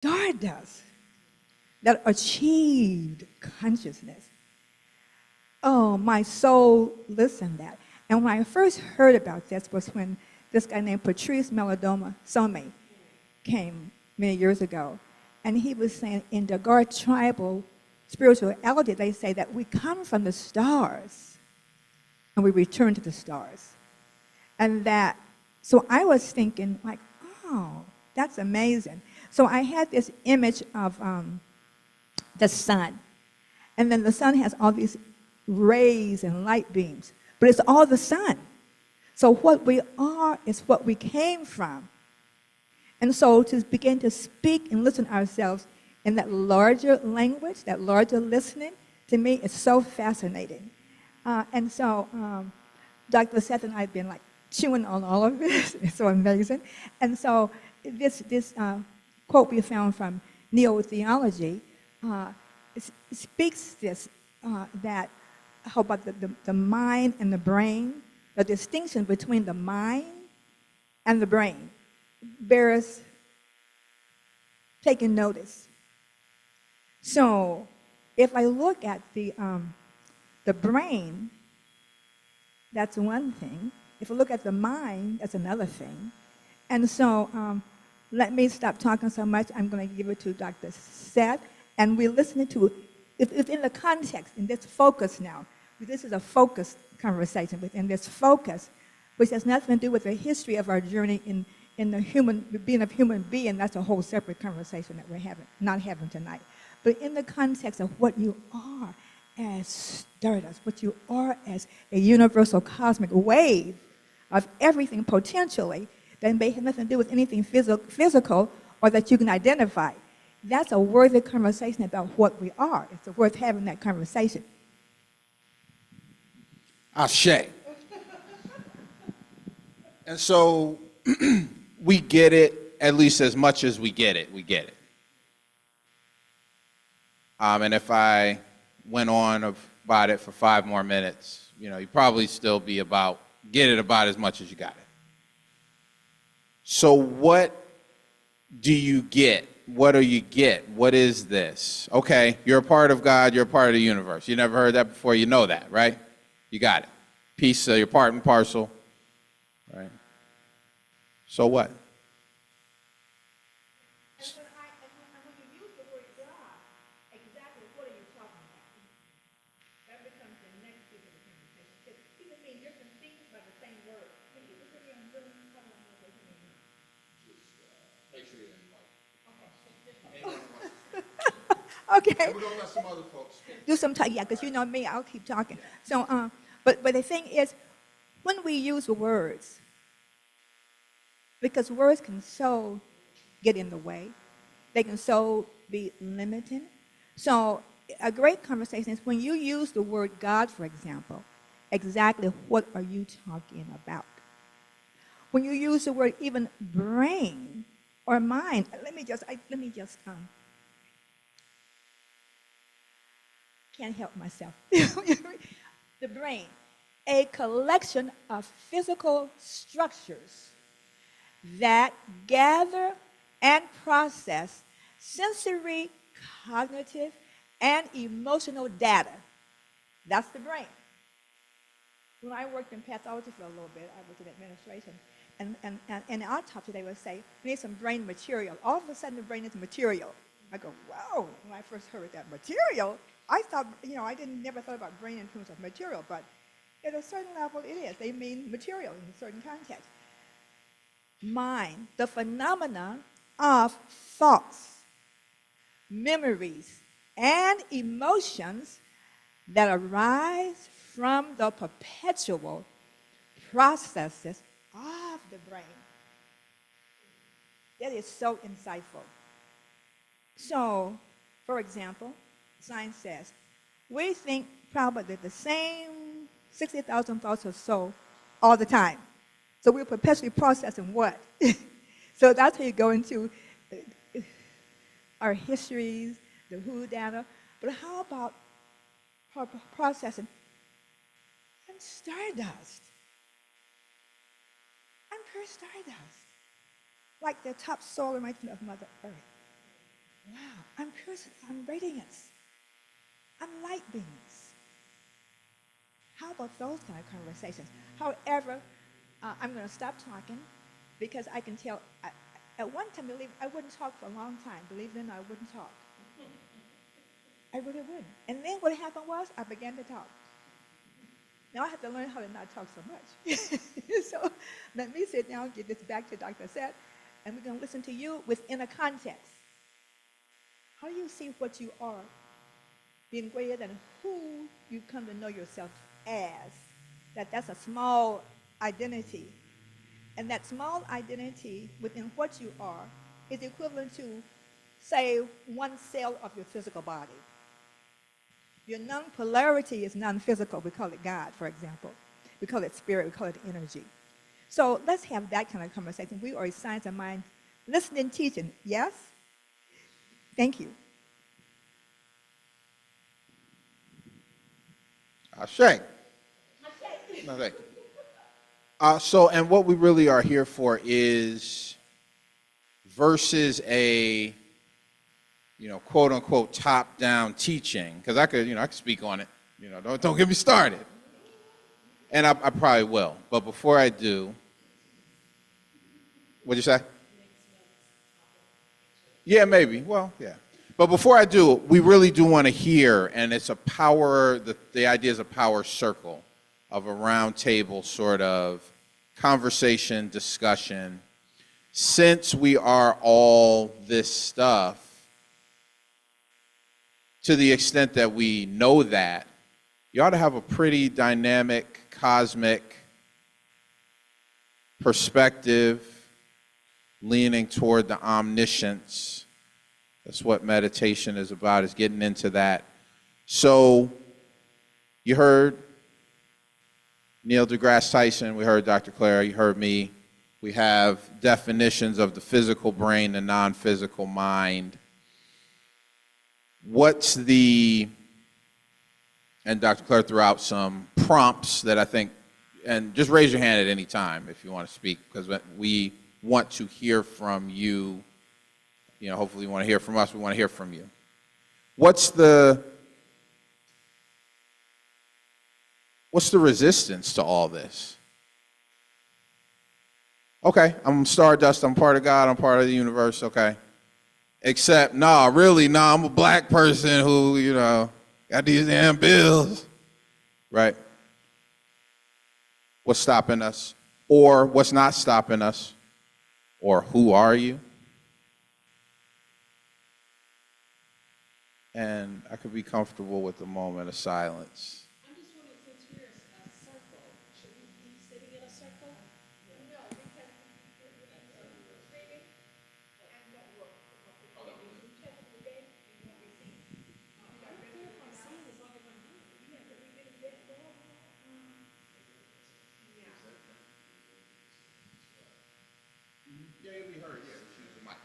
stardust that achieved consciousness. Oh, my soul listened that. And when I first heard about this was when this guy named Patrice Melodoma Some came many years ago. And he was saying in the Garth tribal spirituality, they say that we come from the stars and we return to the stars. And that, so I was thinking like, oh, that's amazing. So I had this image of the sun. And then the sun has all these rays and light beams, but it's all the sun. So what we are is what we came from. And so to begin to speak and listen to ourselves in that larger language, that larger listening, to me is so fascinating. And so Dr. Seth and I have been like chewing on all of this. It's so amazing. And so this quote we found from neo-theology speaks this, that how about the mind and the brain, the distinction between the mind and the brain bears taking notice. So if I look at the brain, that's one thing. If I look at the mind, that's another thing. And so let me stop talking so much. I'm going to give it to Dr. Seth. And we're listening to, within the context, in this focus now, this is a focused conversation within this focus, which has nothing to do with the history of our journey in the human, being of human being. That's a whole separate conversation that we're not having tonight. But in the context of what you are as stardust, what you are as a universal cosmic wave of everything potentially that may have nothing to do with anything physical or that you can identify. That's a worthy conversation about what we are. It's worth having that conversation. Ashe. And so we get it, at least as much as we get it, we get it. And if I went on about it for 5 more minutes, you'd probably still be get it about as much as you got it. So what do you get? What do you get? What is this? Okay, you're a part of God, you're a part of the universe. You never heard that before, you know that, right? You got it. Piece of your part and parcel, right? So what? When you use the word God, exactly what are you talking about? That becomes the next piece of the conversation. Because people mean different things by the same word. Can you put me on Zoom? How do I know what you mean? Make sure you're in the mic. Okay. We're going to let some other folks speak. Do some time, yeah, because you know me, I'll keep talking. So, but the thing is, when we use words, because words can so get in the way, they can so be limiting. So a great conversation is when you use the word God, for example, exactly what are you talking about? When you use the word even brain or mind, let me just can't help myself. The brain, a collection of physical structures that gather and process sensory, cognitive, and emotional data. That's the brain. When I worked in pathology for a little bit, I worked in administration, and in autopsy they would say, we need some brain material. All of a sudden the brain is material. I go, whoa, when I first heard that material, I thought, I never thought about brain in terms of material, but at a certain level it is. They mean material in a certain context. Mind, the phenomena of thoughts, memories, and emotions that arise from the perpetual processes of the brain. That is so insightful. So, for example, science says, we think probably the same 60,000 thoughts or so all the time. So we're perpetually processing what? So that's how you go into our histories, the WHO data. But how about processing? I'm stardust. I'm pure stardust. Like the top solar molecule of Mother Earth. person, I'm radiance. I'm light beings. How about those kind of conversations? However, I'm going to stop talking because I can tell. At one time, believe I wouldn't talk for a long time. Believe it or not, I wouldn't talk. I really wouldn't. And then what happened was I began to talk. Now I have to learn how to not talk so much. So let me sit down, get this back to Dr. Seth, and we're going to listen to you within a context. How do you see what you are being greater than who you come to know yourself as? That's a small identity. And that small identity within what you are is equivalent to, say, one cell of your physical body. Your non-polarity is non-physical. We call it God, for example. We call it spirit. We call it energy. So let's have that kind of conversation. We are a science of mind, listening, teaching. Yes? Thank you. Ashe. No, thank you. And what we really are here for is versus a, quote unquote top down teaching, because I could speak on it. Don't get me started. And I probably will. But before I do, what'd you say? Yeah, maybe. Well, yeah. But before I do, we really do want to hear, and it's a power, the idea is a power circle of a round table sort of conversation, discussion. Since we are all this stuff, to the extent that we know that, you ought to have a pretty dynamic, cosmic perspective leaning toward the omniscience. That's what meditation is about, is getting into that. So you heard Neil deGrasse Tyson, we heard Dr. Clara, you heard me. We have definitions of the physical brain, the non-physical mind. And Dr. Clara threw out some prompts that I think, and just raise your hand at any time if you want to speak, because we want to hear from you. Hopefully you want to hear from us, we want to hear from you. What's the resistance to all this? Okay, I'm stardust, I'm part of God, I'm part of the universe, okay. Except, I'm a black person who, got these damn bills, right? What's stopping us? Or what's not stopping us? Or who are you? And I could be comfortable with a moment of silence. I'm just wondering, since we're a circle, should we be sitting in a circle? No, because screaming and what work? Yeah, we heard, yeah, she was the mic.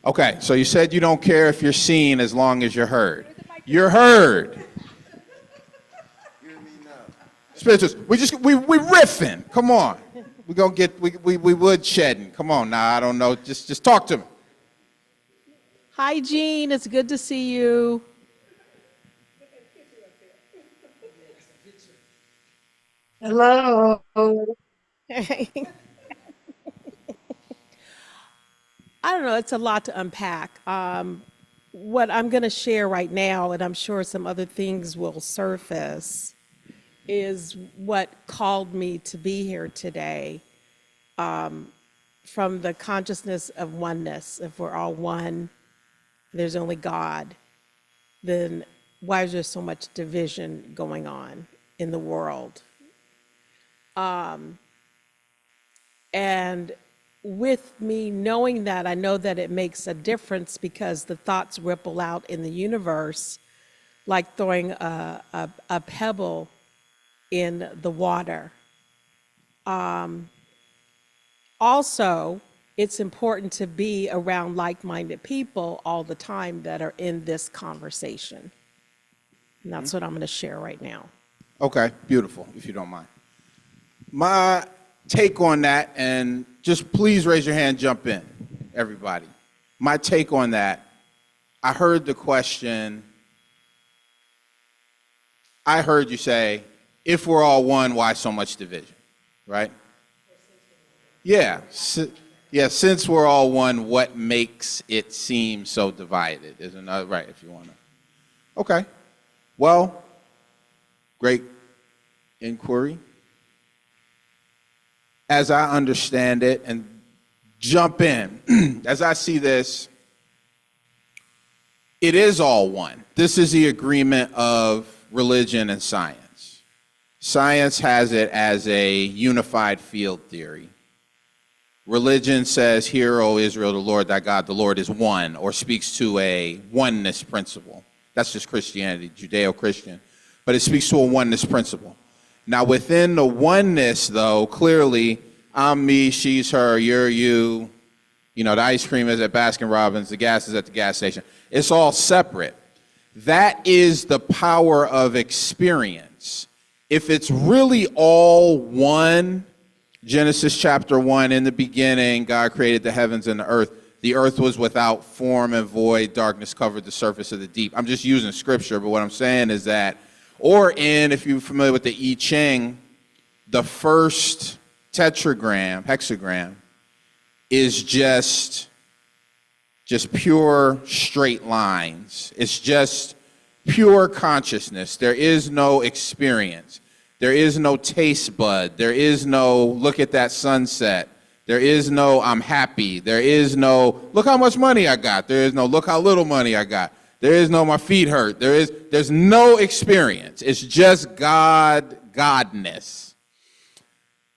Okay, so you said you don't care if you're seen as long as you're heard. You're heard. Spirituals, we riffing. Come on. We're gonna get we wood shedding. Come on now, I don't know. Just talk to me. Hi, Jean. It's good to see you. Hello. I don't know. It's a lot to unpack. What I'm going to share right now, and I'm sure some other things will surface, is what called me to be here today, from the consciousness of oneness. If we're all one, there's only God, then why is there so much division going on in the world? And with me knowing that, I know that it makes a difference because the thoughts ripple out in the universe like throwing a pebble in the water. Also, it's important to be around like-minded people all the time that are in this conversation. And that's what I'm going to share right now. Okay, beautiful, if you don't mind. My take on that, and just please raise your hand, jump in, everybody. My take on that, I heard the question, I heard you say, if we're all one, why so much division, right? Yeah, since we're all one, what makes it seem so divided? Is another, right, if you want to. Okay, well, great inquiry. As I understand it, and jump in, as I see this, it is all one. This is the agreement of religion and science. Science has it as a unified field theory. Religion says, "Hear, O Israel, the Lord thy God, the Lord is one," or speaks to a oneness principle. That's just Christianity, Judeo-Christian. But it speaks to a oneness principle. Now, within the oneness, though, clearly, I'm me, she's her, you're you. You know, the ice cream is at Baskin-Robbins, the gas is at the gas station. It's all separate. That is the power of experience. If it's really all one, Genesis chapter 1, in the beginning, God created the heavens and the earth. The earth was without form and void. Darkness covered the surface of the deep. I'm just using scripture, but what I'm saying is that, or if you're familiar with the I Ching, the first tetragram, hexagram, is just pure straight lines. It's just pure consciousness. There is no experience. There is no taste bud. There is no look at that sunset. There is no I'm happy. There is no look how much money I got. There is no look how little money I got. There is no my feet hurt. There's no experience. It's just Godness.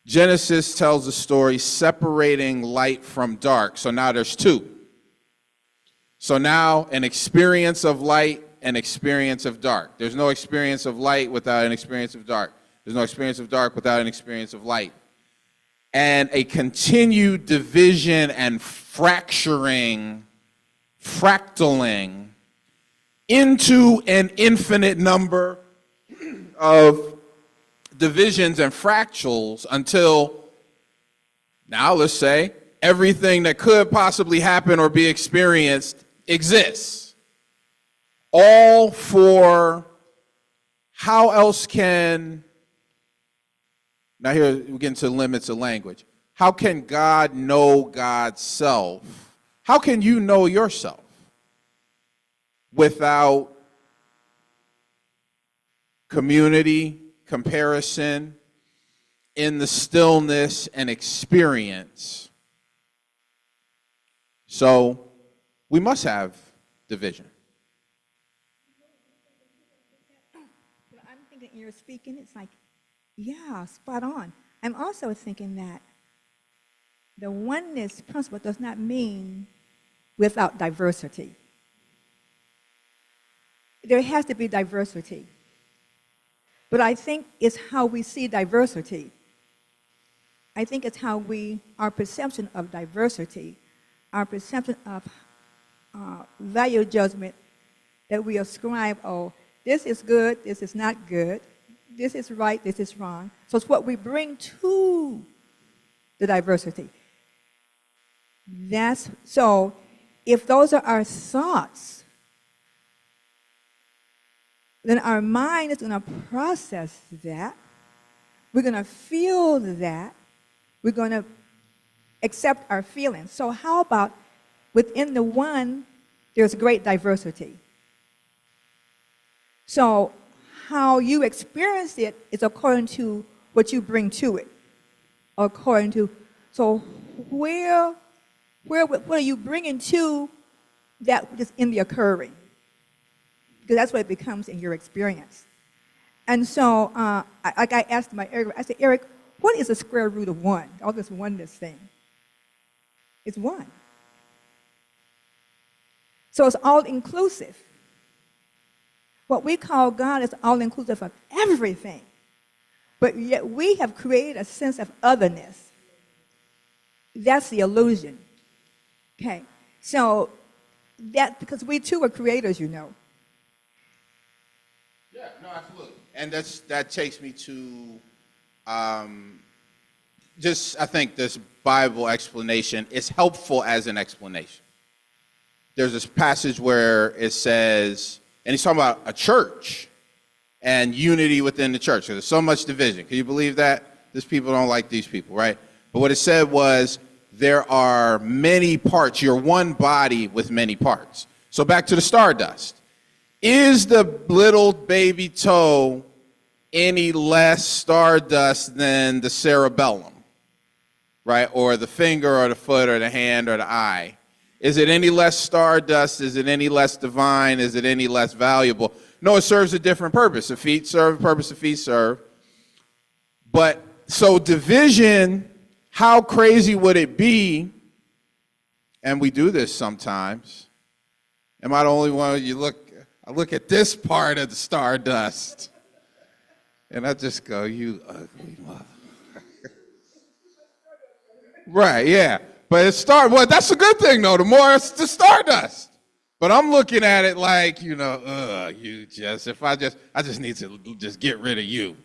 Genesis tells the story separating light from dark. So now there's two. So now an experience of light, an experience of dark. There's no experience of light without an experience of dark. There's no experience of dark without an experience of light. And a continued division and fracturing, fractaling into an infinite number of divisions and fractals until, now let's say, everything that could possibly happen or be experienced exists. All for how else can, now here we get into limits of language. How can God know God's self? How can you know yourself without community, comparison, in the stillness and experience? So we must have division. I'm thinking you're speaking, it's like, yeah, spot on. I'm also thinking that the oneness principle does not mean without diversity. There has to be diversity. But I think it's how we see diversity. I think it's how our perception of diversity, our perception of value judgment that we ascribe, oh, this is good, this is not good, this is right, this is wrong. So it's what we bring to the diversity. So if those are our thoughts, then our mind is going to process that. We're going to feel that. We're going to accept our feelings. So how about within the one, there's great diversity. So how you experience it is according to what you bring to it. According to, so what are you bringing to that which is in the occurring? Because that's what it becomes in your experience. And so, like I asked Eric, I said, Eric, what is the square root of one? All this oneness thing. It's one. So it's all inclusive. What we call God is all inclusive of everything. But yet we have created a sense of otherness. That's the illusion. Okay. So that, because we too are creators, you know. Yeah, no, absolutely. And that takes me to I think this Bible explanation is helpful as an explanation. There's this passage where it says, and he's talking about a church and unity within the church. There's so much division. Can you believe that? These people don't like these people, right? But what it said was, there are many parts. You're one body with many parts. So back to the stardust. Is the little baby toe any less stardust than the cerebellum, right? Or the finger or the foot or the hand or the eye? Is it any less stardust? Is it any less divine? Is it any less valuable? No, it serves a different purpose. The feet serve the purpose the feet serve. But so division, how crazy would it be? And we do this sometimes. Am I the only one? I look at this part of the stardust, and I just go, you ugly mother. Right, yeah. But it's well, that's a good thing, though. The more it's the stardust. But I'm looking at it like, I just need to just get rid of you.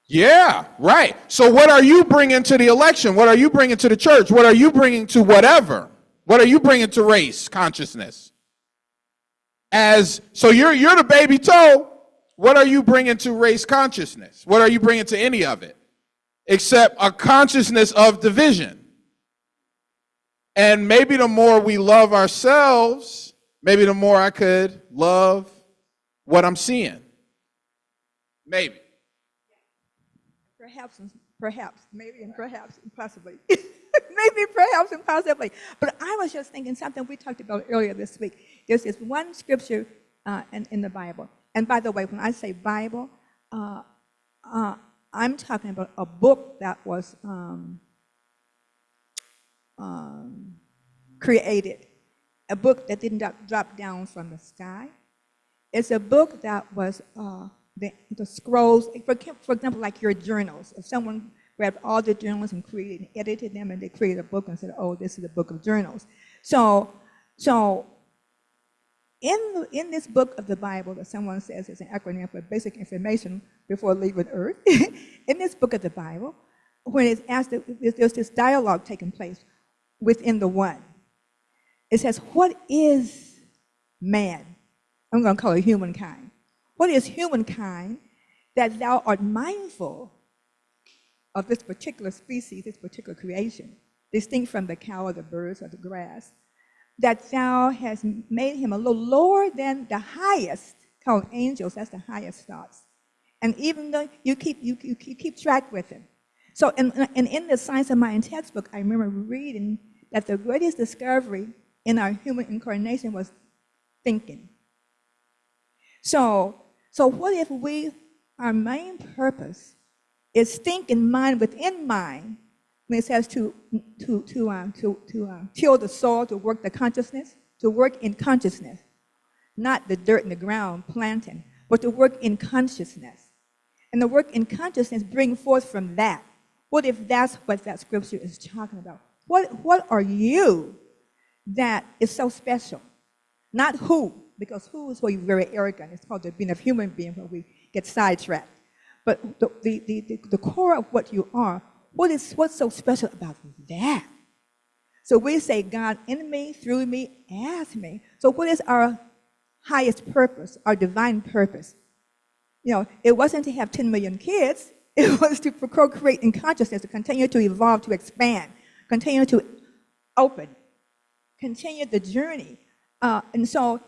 Yeah, right. So what are you bringing to the election? What are you bringing to the church? What are you bringing to whatever? What are you bringing to race consciousness? So you're the baby toe. What are you bringing to race consciousness? What are you bringing to any of it? Except a consciousness of division. And maybe the more we love ourselves, maybe the more I could love what I'm seeing. Maybe. Perhaps, maybe, and perhaps, and possibly. Maybe, perhaps, and possibly. But I was just thinking something we talked about earlier this week. There's this one scripture in the Bible. And by the way, when I say Bible, I'm talking about a book that was created, a book that didn't drop down from the sky. It's a book that was the scrolls, for example, like your journals. If someone grabbed all the journals and edited them, and they created a book and said, oh, this is a book of journals. So in this book of the Bible that someone says is an acronym for basic information before leaving Earth, in this book of the Bible, when it's asked, there's this dialogue taking place within the one. It says, what is man? I'm going to call it humankind. What is humankind that thou art mindful of this particular species, this particular creation, distinct from the cow or the birds or the grass, that thou hast made him a little lower than the highest, called angels, that's the highest thoughts. And even though you keep track with him. So and in the Science of Mind textbook, I remember reading that the greatest discovery in our human incarnation was thinking. So what if our main purpose is thinking mind within mind, when it says to till the soil, to work the consciousness, to work in consciousness, not the dirt in the ground planting, but to work in consciousness. And the work in consciousness bring forth from that. What if that's what that scripture is talking about? What are you that is so special? Not who, because who is where you're very arrogant. It's called the being of human being where we get sidetracked. But the core of what you are, what's so special about that? So we say God in me, through me, as me. So what is our highest purpose, our divine purpose? It wasn't to have 10 million kids. It was to procreate in consciousness, to continue to evolve, to expand, continue to open, continue the journey. And so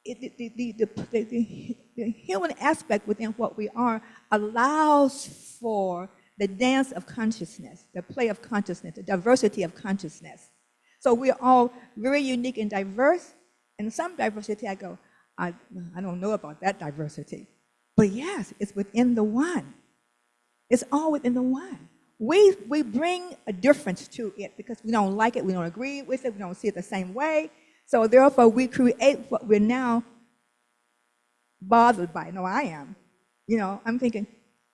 the human aspect within what we are allows for the dance of consciousness, the play of consciousness, the diversity of consciousness. So we're all very unique and diverse. And some diversity, I go, I don't know about that diversity. But yes, it's within the one. It's all within the one. We bring a difference to it because we don't like it, we don't agree with it, we don't see it the same way. So therefore, we create what we're now bothered by. No, I am. I'm thinking,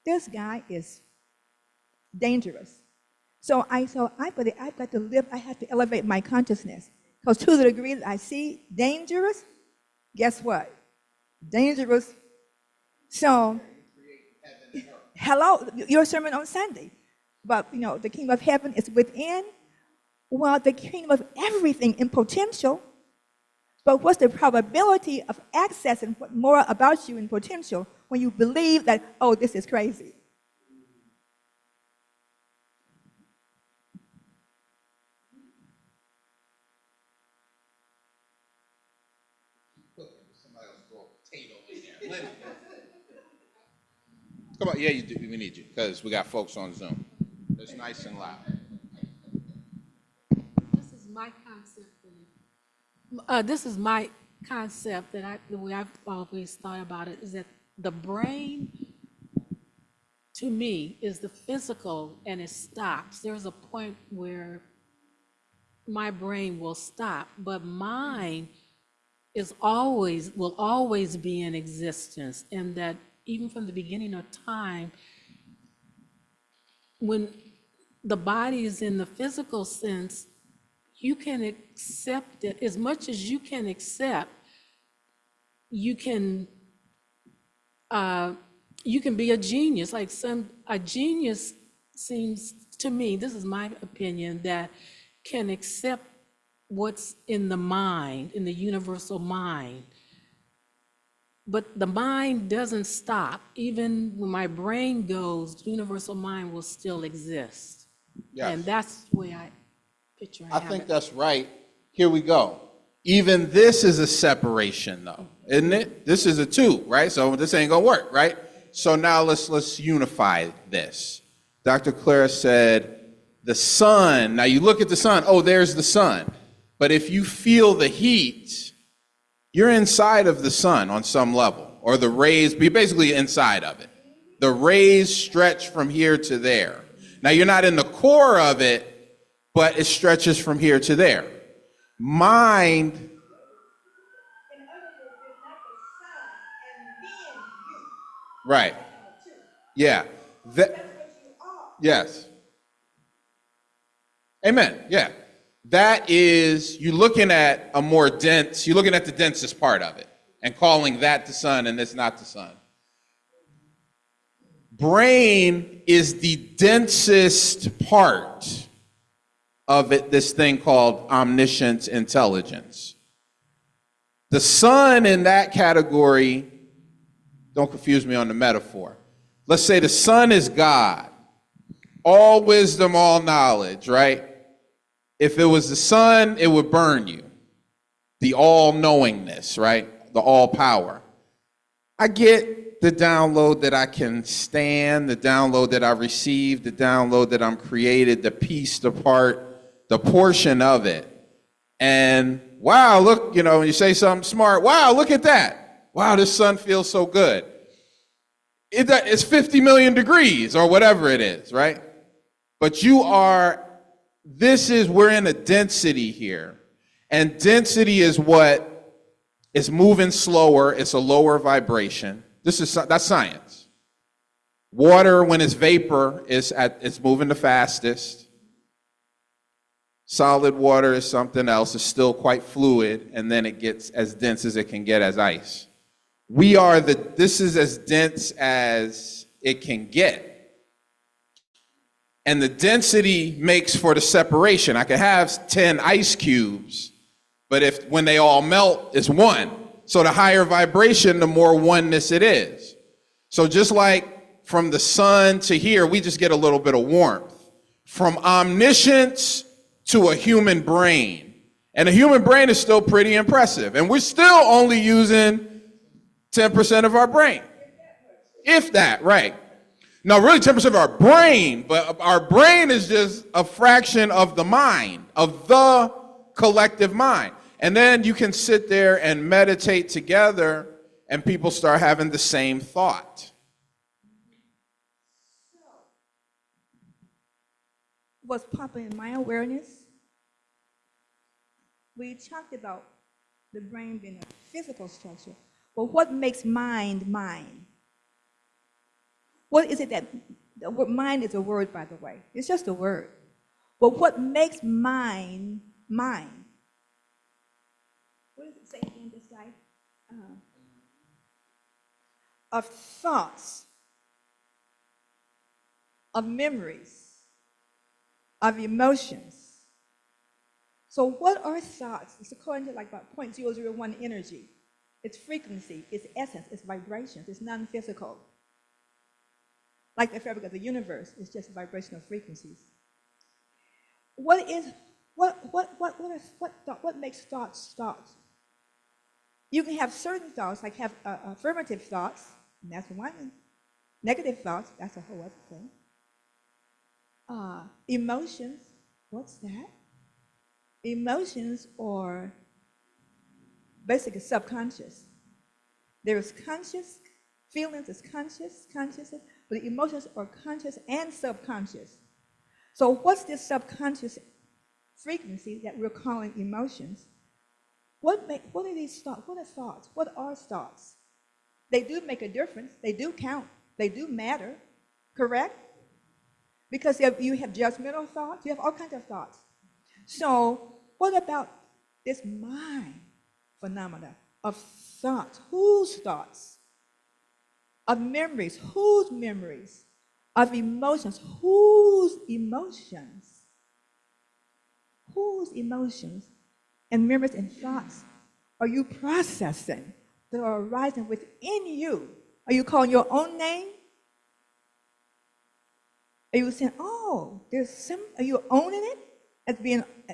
this guy is dangerous. So I've got to live, I have to elevate my consciousness. Because to the degree that I see dangerous, guess what? Dangerous. So, Hello, your sermon on Sunday. But, the kingdom of heaven is within. Well, the kingdom of everything in potential. But what's the probability of accessing what more about you in potential when you believe that, oh, this is crazy? Come on, yeah, you do. We need you because we got folks on Zoom. It's nice and loud. This is my concept. This is my concept the way I've always thought about it is that the brain, to me, is the physical and it stops. There's a point where my brain will stop, but mine will always be in existence, and that even from the beginning of time, when the body is in the physical sense, you can accept it as much as you can accept. You can be a genius. A genius seems to me, this is my opinion, that can accept what's in the mind, in the universal mind. But the mind doesn't stop. Even when my brain goes, the universal mind will still exist. Yes. And that's the way I picture I have think it. that's right. Here we go. Even this is a separation, though, isn't it? This is a two, right? So this ain't gonna work, right? So now let's unify this. Dr. Clara said, the sun. Now you look at the sun. Oh, there's the sun. But if you feel the heat, you're inside of the sun on some level, or the rays. You're basically inside of it. The rays stretch from here to there. Now you're not in the core of it, but it stretches from here to there. Mind. Right. Yeah. Yes. Amen. Yeah. That is, you're looking at the densest part of it and calling that the sun and it's not the sun. Brain is the densest part of it, this thing called omniscient intelligence. The sun in that category, don't confuse me on the metaphor. Let's say the sun is God, all wisdom, all knowledge, right? If it was the sun, it would burn you. The all-knowingness, right? The all-power. I get the download that I can stand, the download that I receive, the download that I'm created, the piece, the part, the portion of it. And wow, look, when you say something smart, wow, look at that. Wow, this sun feels so good. It's 50 million degrees or whatever it is, right? But we're in a density here. And density is what is moving slower. It's a lower vibration. That's science. Water, when it's vapor, it's moving the fastest. Solid water is something else. It's still quite fluid, and then it gets as dense as it can get as ice. This is as dense as it can get. And the density makes for the separation. I could have 10 ice cubes, but when they all melt, it's one. So the higher vibration, the more oneness it is. So just like from the sun to here, we just get a little bit of warmth. From omniscience to a human brain. And a human brain is still pretty impressive. And we're still only using 10% of our brain. If that, right. No, really 10% of our brain, but our brain is just a fraction of the mind, of the collective mind. And then you can sit there and meditate together and people start having the same thought. What's popping in my awareness, we talked about the brain being a physical structure. Well, what makes mind mind? What is it that, mind is a word, by the way. It's just a word. But what makes mind mind? What does it say again, this guy? Of thoughts. of memories, of emotions. So what are thoughts? It's according to like about 0.001 energy. It's frequency, it's essence, it's vibrations, it's non-physical. Like the fabric of the universe is just vibrational frequencies. What makes thoughts thoughts? You can have certain thoughts, like have affirmative thoughts, and that's one. Negative thoughts, that's a whole other thing. Emotions, what's that? Emotions are basically subconscious. There is conscious, feelings is consciousness, but the emotions are conscious and subconscious. So what's this subconscious frequency that we're calling emotions? What are these thoughts? What are thoughts? What are thoughts? They do make a difference. They do count. They do matter, correct? Because you have judgmental thoughts. You have all kinds of thoughts. So what about this mind phenomena of thoughts? Whose thoughts? Of memories. Whose memories? Of emotions. Whose emotions? Whose emotions and memories and thoughts are you processing that are arising within you? Are you calling your own name? Are you saying, oh, are you owning it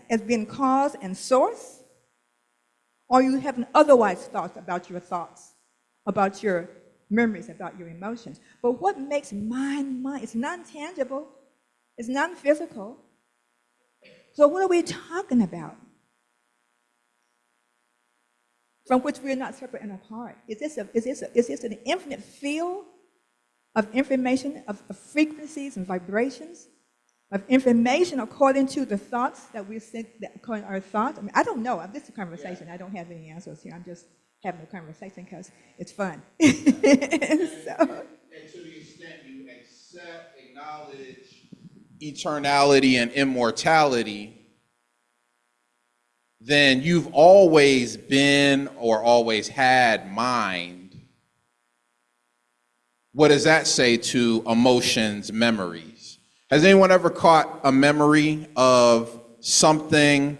as being cause and source? Or are you having otherwise thoughts, about your memories, about your emotions? But what makes mind? It's non-tangible, it's non-physical. So what are we talking about? From which we are not separate and apart. Is this an infinite field of information, of frequencies and vibrations, of information according to the thoughts that we think, according to our thoughts? I mean, I don't know. This is a conversation. I don't have any answers here. I'm just having a conversation because it's fun. And to the extent you accept, acknowledge eternality and immortality, then you've always been or always had mind. What does that say to emotions, memories? Has anyone ever caught a memory of something?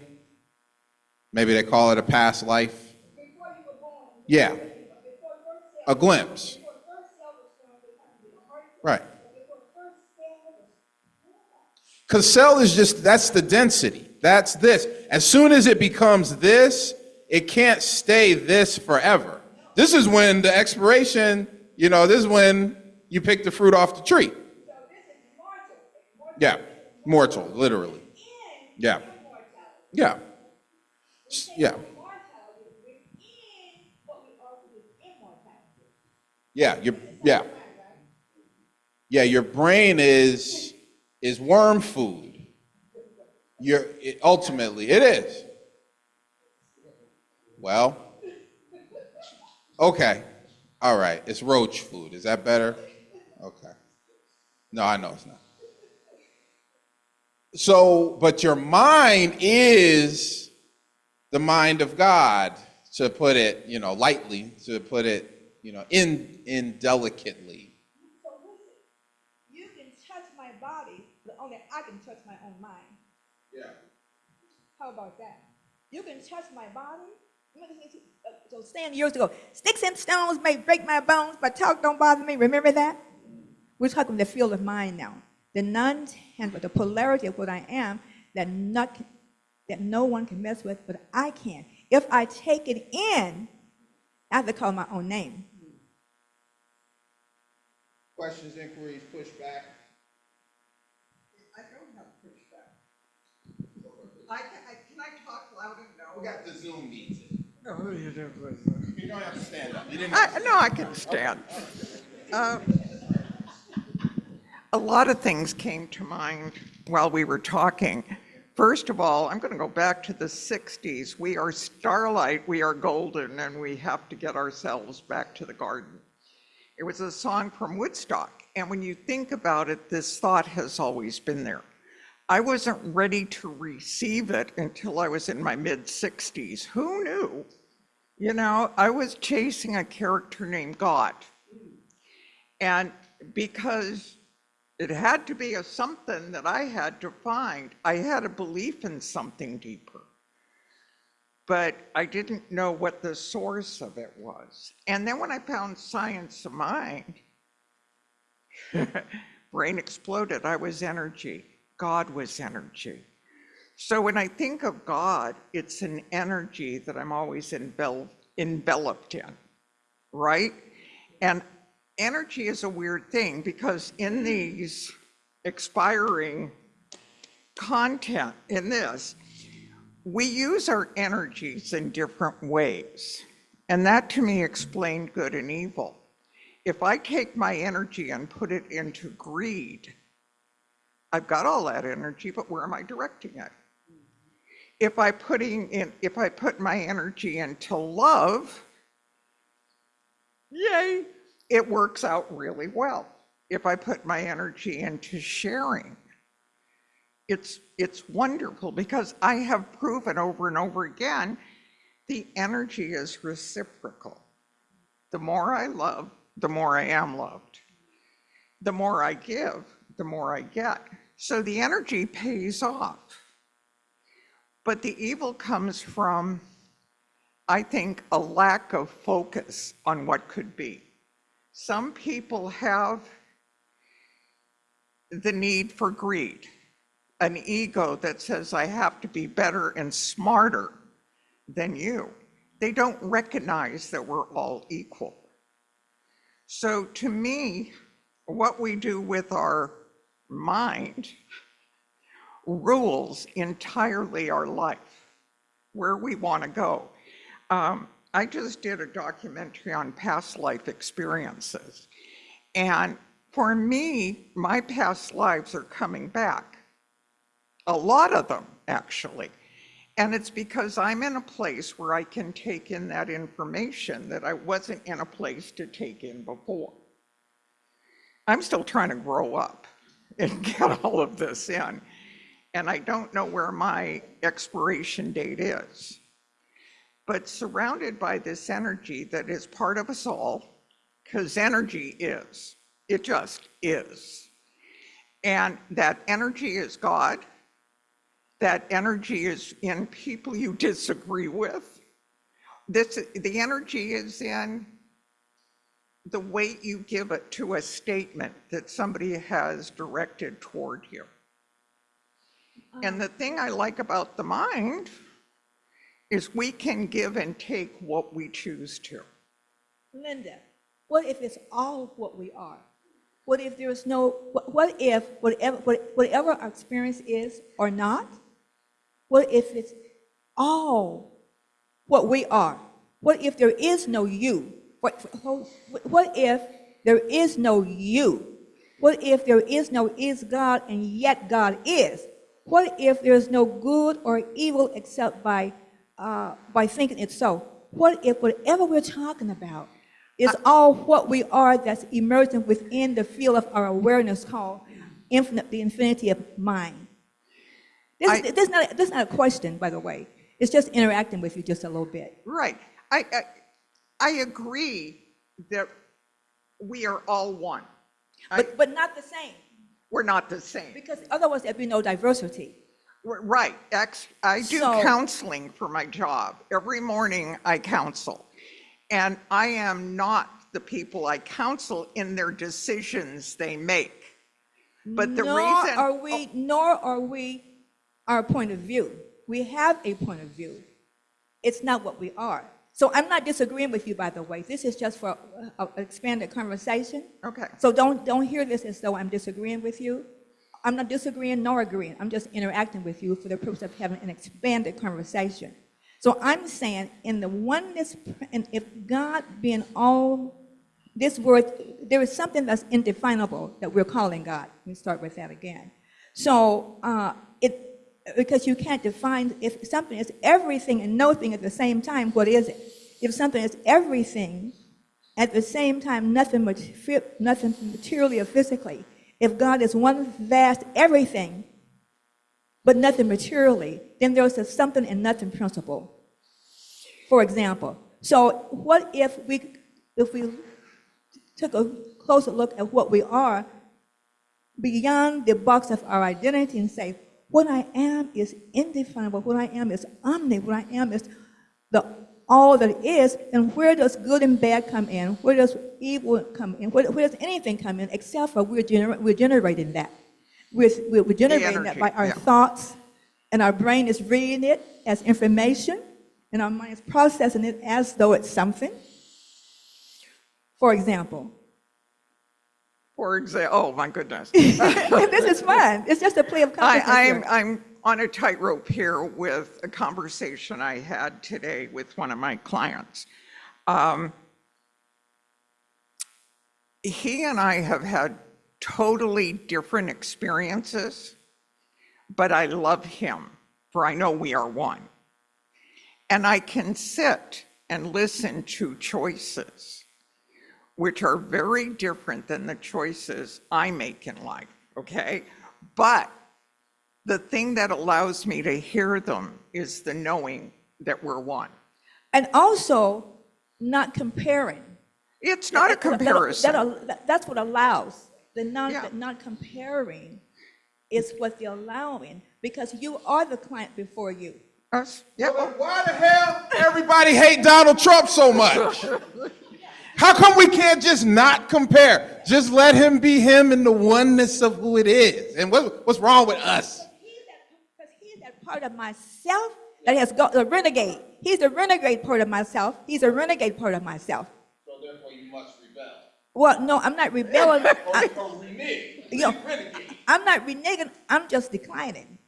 Maybe they call it a past life. Yeah. A glimpse. Right. Because cell is just, that's the density. That's this. As soon as it becomes this, it can't stay this forever. This is when the expiration, this is when you pick the fruit off the tree. Yeah, mortal, literally. Yeah. Yeah. Yeah. Your brain is worm food. Ultimately, it is. Well, okay. All right. It's roach food. Is that better? Okay. No, I know it's not. So, but your mind is the mind of God, to put it, lightly, to put it, indelicately. So listen, you can touch my body, but only I can touch my own mind. Yeah. How about that? You can touch my body. So saying years ago, sticks and stones may break my bones, but talk don't bother me. Remember that? We're talking the field of mind now. The non-tangible, the polarity of what I am that no one can mess with, but I can. If I take it in, I have to call my own name. Questions, inquiries, pushback? I don't have pushback. Can I talk loud and no? We got the Zoom meeting. No, you don't. You don't have to stand up. You didn't No, I can stand. A lot of things came to mind while we were talking. First of all, I'm going to go back to the 60s. We are starlight, we are golden, and we have to get ourselves back to the garden. It was a song from Woodstock, and when you think about it, this thought has always been there. I wasn't ready to receive it until I was in my mid-60s. Who knew? I was chasing a character named God. And because It had to be a something that I had to find. I had a belief in something deeper, but I didn't know what the source of it was. And then when I found science of mind, brain exploded. I was energy. God was energy. So when I think of God, it's an energy that I'm always enveloped in, right? And energy is a weird thing because in these expiring content in this, we use our energies in different ways. And that to me explained good and evil. If I take my energy and put it into greed, I've got all that energy, but where am I directing it? If I put my energy into love, yay, it works out really well. If I put my energy into sharing, it's wonderful because I have proven over and over again, the energy is reciprocal. The more I love, the more I am loved. The more I give, the more I get. So the energy pays off. But the evil comes from, I think, a lack of focus on what could be. Some people have the need for greed, an ego that says, I have to be better and smarter than you. They don't recognize that we're all equal. So to me, what we do with our mind rules entirely our life, where we want to go. I just did a documentary on past life experiences. And for me, my past lives are coming back. A lot of them, actually. And it's because I'm in a place where I can take in that information that I wasn't in a place to take in before. I'm still trying to grow up and get all of this in. And I don't know where my expiration date is. But surrounded by this energy that is part of us all, because energy is, it just is. And that energy is God. That energy is in people you disagree with. The energy is in the weight you give it to a statement that somebody has directed toward you. And the thing I like about the mind is we can give and take what we choose to. Linda, what if it's all what we are? What if there is no, what if whatever our experience is or not, what if it's all what we are? What if there is no you? What if there is no you? What if there is no is God and yet God is? What if there is no good or evil except by thinking it so? What if whatever we're talking about is all what we are that's emerging within the field of our awareness called the infinity of mind? This is not a question, by the way. It's just interacting with you just a little bit. Right. I agree that we are all one. But not the same. We're not the same. Because otherwise there'd be no diversity. Right. I do counseling for my job. Every morning I counsel. And I am not the people I counsel in their decisions they make. But the reason... Nor are we our point of view. We have a point of view. It's not what we are. So I'm not disagreeing with you, by the way. This is just for an expanded conversation. Okay. So don't hear this as though I'm disagreeing with you. I'm not disagreeing nor agreeing. I'm just interacting with you for the purpose of having an expanded conversation. So I'm saying in the oneness, and if God being all, this word, there is something that's indefinable that we're calling God. Let me start with that again. So because you can't define, if something is everything and nothing at the same time, what is it? If something is everything at the same time, nothing materially or physically, if God is one vast everything, but nothing materially, then there's a something and nothing principle. For example, so what if we took a closer look at what we are, beyond the box of our identity and say, what I am is indefinable, what I am is omni, what I am is the all that is, then where does good and bad come in? Where does evil come in? Where does anything come in except for we're generating that. We're generating that energy, by our yeah. thoughts, and our brain is reading it as information, and our mind is processing it as though it's something. For example, Oh, my goodness. this is fun. It's just a play of consciousness here. I'm on a tightrope here with a conversation I had today with one of my clients. He and I have had totally different experiences, but I love him, for I know we are one. And I can sit and listen to choices which are very different than the choices I make in life, okay? But the thing that allows me to hear them is the knowing that we're one. And also, not comparing. It's not a comparison. That's what allows. The Yeah. not comparing is what they're allowing, because you are the client before you. Us? Yeah. Well, why the hell everybody hate Donald Trump so much? How come we can't just not compare? Just let him be him in the oneness of who it is. And what's wrong with us? Because he's that part of myself that has got the renegade. He's the renegade part of myself. He's a renegade part of myself. So therefore you must rebel. Well, no, I'm not rebelling. Or renege. You know, Renegade. I'm not reneging. I'm just declining.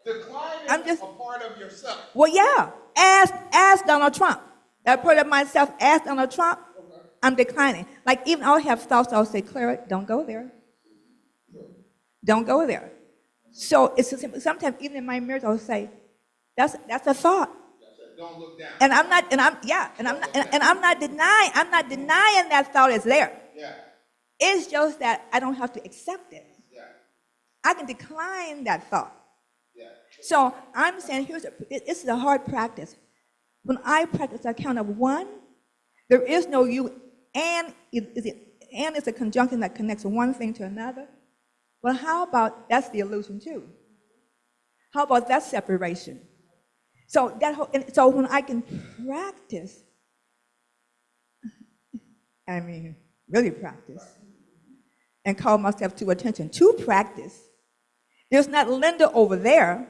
Declining I'm just- a part of yourself. Well, yeah. Ask Donald Trump. That part of myself, ask Donald Trump. I'm declining. Like, even I'll have thoughts. I'll say, Clara, don't go there. Don't go there. So it's sometimes even in my mirrors, I'll say, that's a thought. Don't look down. And I'm not denying that thought is there. Yeah. It's just that I don't have to accept it. Yeah. I can decline that thought. Yeah. So I'm saying this is a hard practice. When I practice a count of one, there is no you, and is a conjunction that connects one thing to another. Well, how about that's the illusion too? How about that separation? So so when I can practice, I mean, really practice, and call myself to attention to practice. There's not Linda over there,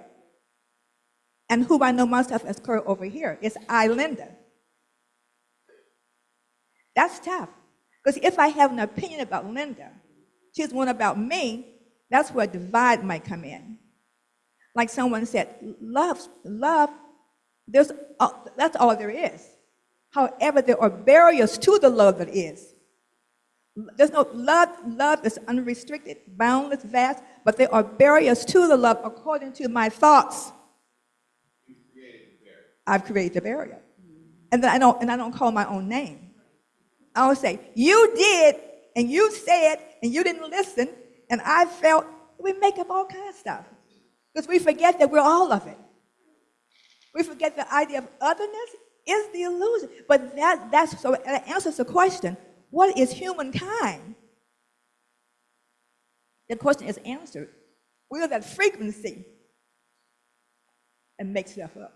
and who I know myself as Clara over here. It's I, Linda. That's tough. Because if I have an opinion about Linda, she's one about me, that's where a divide might come in. Like someone said, love, that's all there is. However, there are barriers to the love that is. There's no love is unrestricted, boundless, vast, but there are barriers to the love according to my thoughts. I've created the barrier. And then I don't call my own name. I will say, you did, and you said, and you didn't listen, and I felt. We make up all kinds of stuff. Because we forget that we're all of it. We forget the idea of otherness is the illusion. But that answers the question, what is humankind? The question is answered. We are that frequency and make stuff up.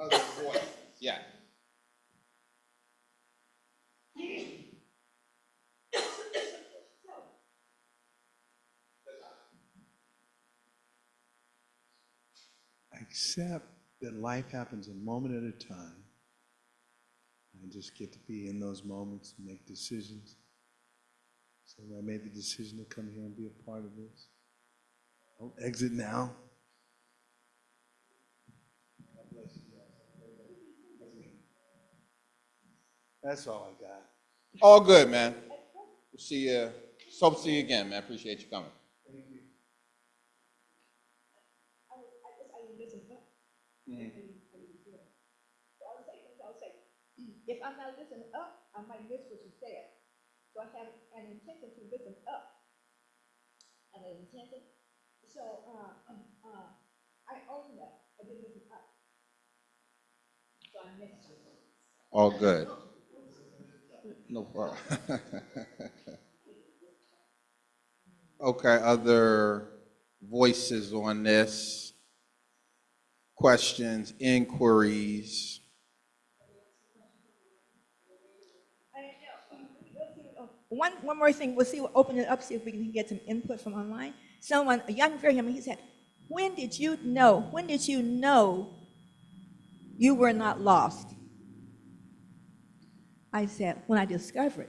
Other voices. Yeah. Accept that life happens a moment at a time. I just get to be in those moments and make decisions. So I made the decision to come here and be a part of this. Don't exit now. That's all I got. All good, man. We'll see you. Hope to see you again, man. Appreciate you coming. If I'm not listening up, I might miss what you said. So I have an intention to listen up. And an intention. So I own that. I didn't listen up. So I missed you. All good. No problem. Okay, other voices on this? Questions, inquiries? One more thing, we'll see, we'll open it up, see if we can get some input from online. Someone, a young friend, he said, when did you know you were not lost? I said, when I discovered.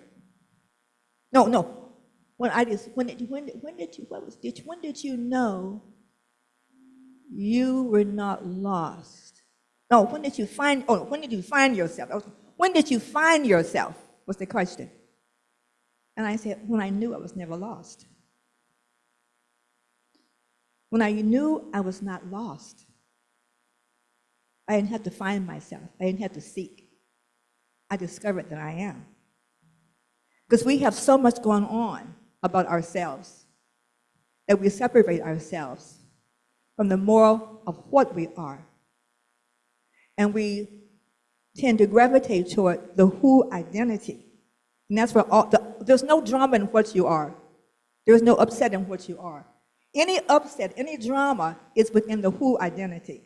No. When did you know you were not lost? No, when did you find yourself? When did you find yourself was the question. And I said, when I knew I was never lost. When I knew I was not lost. I didn't have to find myself. I didn't have to seek. I discovered that I am. Because we have so much going on about ourselves that we separate ourselves from the moral of what we are. And we tend to gravitate toward the who identity. And that's where there's no drama in what you are. There's no upset in what you are. Any upset, any drama is within the who identity.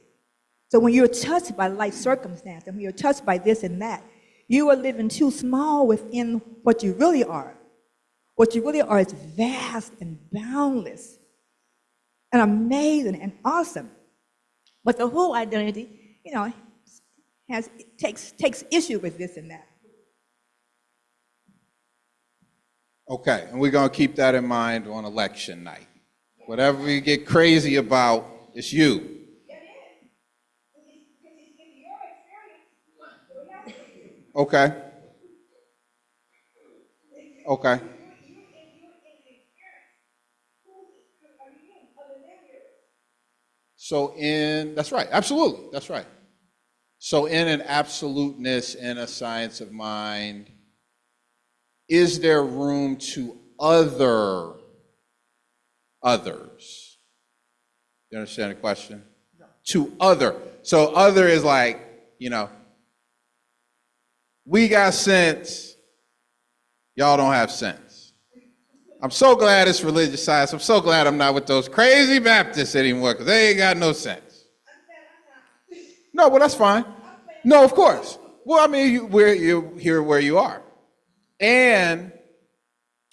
So when you're touched by life circumstance, and when you're touched by this and that, you are living too small within what you really are. What you really are is vast and boundless and amazing and awesome. But the whole identity, takes issue with this and that. Okay, and we're going to keep that in mind on election night. Whatever we get crazy about, it's you. Okay. Okay. That's right, absolutely, that's right. So in an absoluteness, in a science of mind, is there room to others? You understand the question? No. To other. So other is like, we got sense, y'all don't have sense. I'm so glad it's religious science. I'm so glad I'm not with those crazy Baptists anymore because they ain't got no sense. No, well, that's fine. No, of course. Well, I mean, you're here where you are. And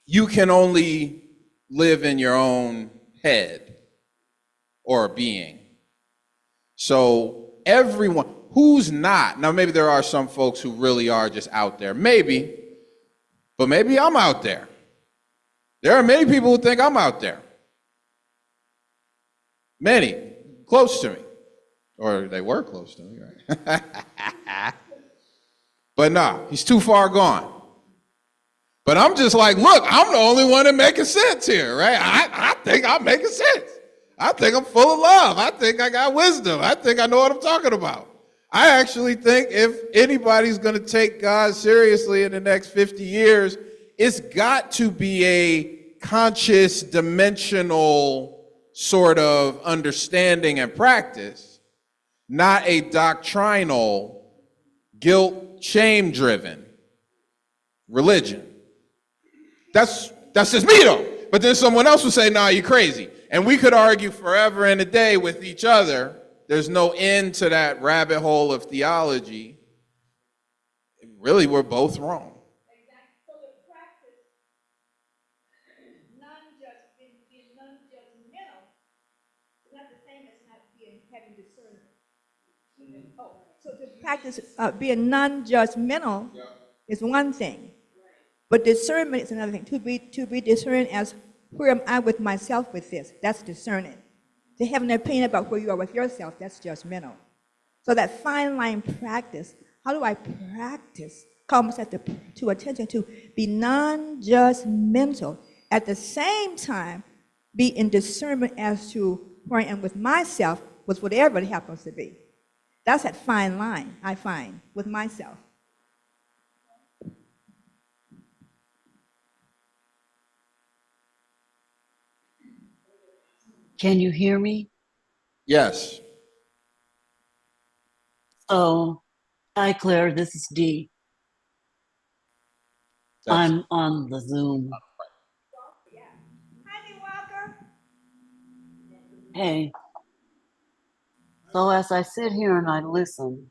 you can only live in your own head or being. So everyone, who's not, now maybe there are some folks who really are just out there, maybe, but maybe I'm out there. There are many people who think I'm out there. Many, close to me. Or they were close to me, right? But no, he's too far gone. But I'm just like, look, I'm the only one that making sense here, right? I think I'm making sense. I think I'm full of love. I think I got wisdom. I think I know what I'm talking about. I actually think if anybody's going to take God seriously in the next 50 years, it's got to be a conscious, dimensional sort of understanding and practice, not a doctrinal, guilt, shame-driven religion. That's just me, though. But then someone else would say, nah, you're crazy. And we could argue forever and a day with each other. There's no end to that rabbit hole of theology. Really, we're both wrong. Exactly. So the practice, being non-judgmental, is not the same as not having discernment. Oh, so the practice being non-judgmental is one thing. But discernment is another thing. To be discerning as where am I with myself with this? That's discerning. To have an opinion about where you are with yourself, that's judgmental. So that fine line practice, how do I practice, comes to attention to be non-judgmental. At the same time, be in discernment as to where I am with myself, with whatever it happens to be. That's that fine line, I find, with myself. Can you hear me? Yes. Oh, hi, Claire. This is Dee. I'm on the Zoom. Hey, so as I sit here and I listen,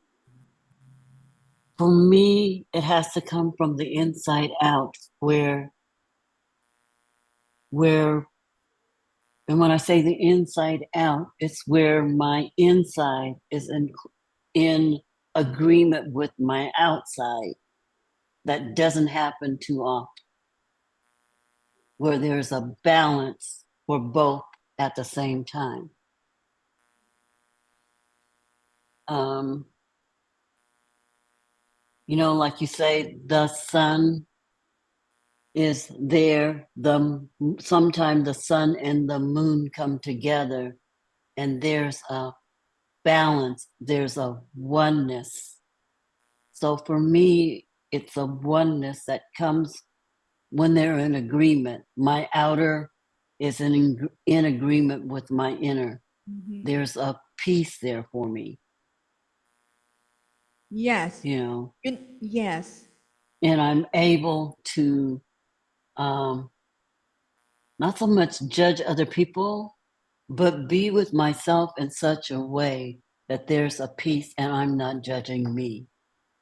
for me, it has to come from the inside out where, and when I say the inside out, it's where my inside is in agreement with my outside. That doesn't happen too often, where there's a balance for both at the same time. Um, like you say, the sun is there. Sometime the sun and the moon come together, and there's a balance. There's a oneness. So for me, it's a oneness that comes when they're in agreement. My outer is in agreement with my inner. There's a peace there for me, Yes. Yes. and I'm able to not so much judge other people, but be with myself in such a way that there's a peace and I'm not judging me.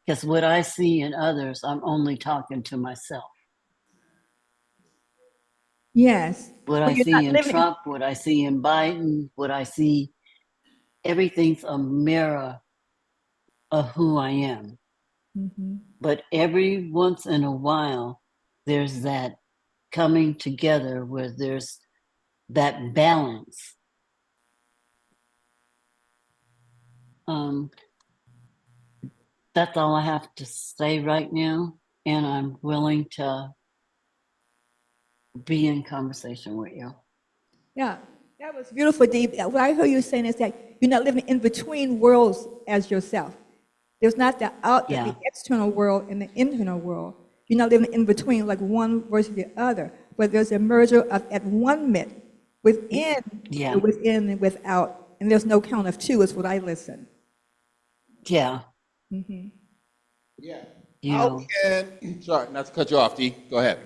Because what I see in others, I'm only talking to myself. Yes. What Well, I you're not see in living. Trump, what I see in Biden, what I see, everything's a mirror of who I am. But every once in a while, there's that coming together where there's that balance. That's all I have to say right now, and I'm willing to be in conversation with you. Yeah, that was beautiful, Dee. What I heard you saying is that you're not living in between worlds as yourself. There's not the Yeah. external world and the internal world. You're not living in between like one versus the other, but there's a merger of at one minute within, Yeah. within and without, and there's no count of two. Is what I listen. Yeah. Yeah. You How know, can, sorry, not to cut you off, D. Go ahead.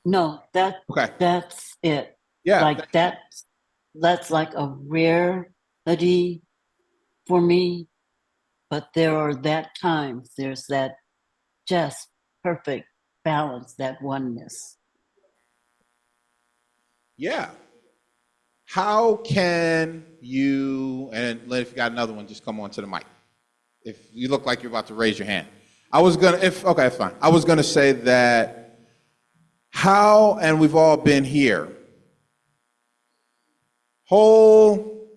no, Okay. that's it. Yeah. Like that's like a rarity for me, but there are that times there's that just perfect balance, that oneness. Yeah. How can you, and if you got another one, just come on to the mic. If you look like you're about to raise your hand. Okay, fine. I was gonna say that how, and we've all been here, whole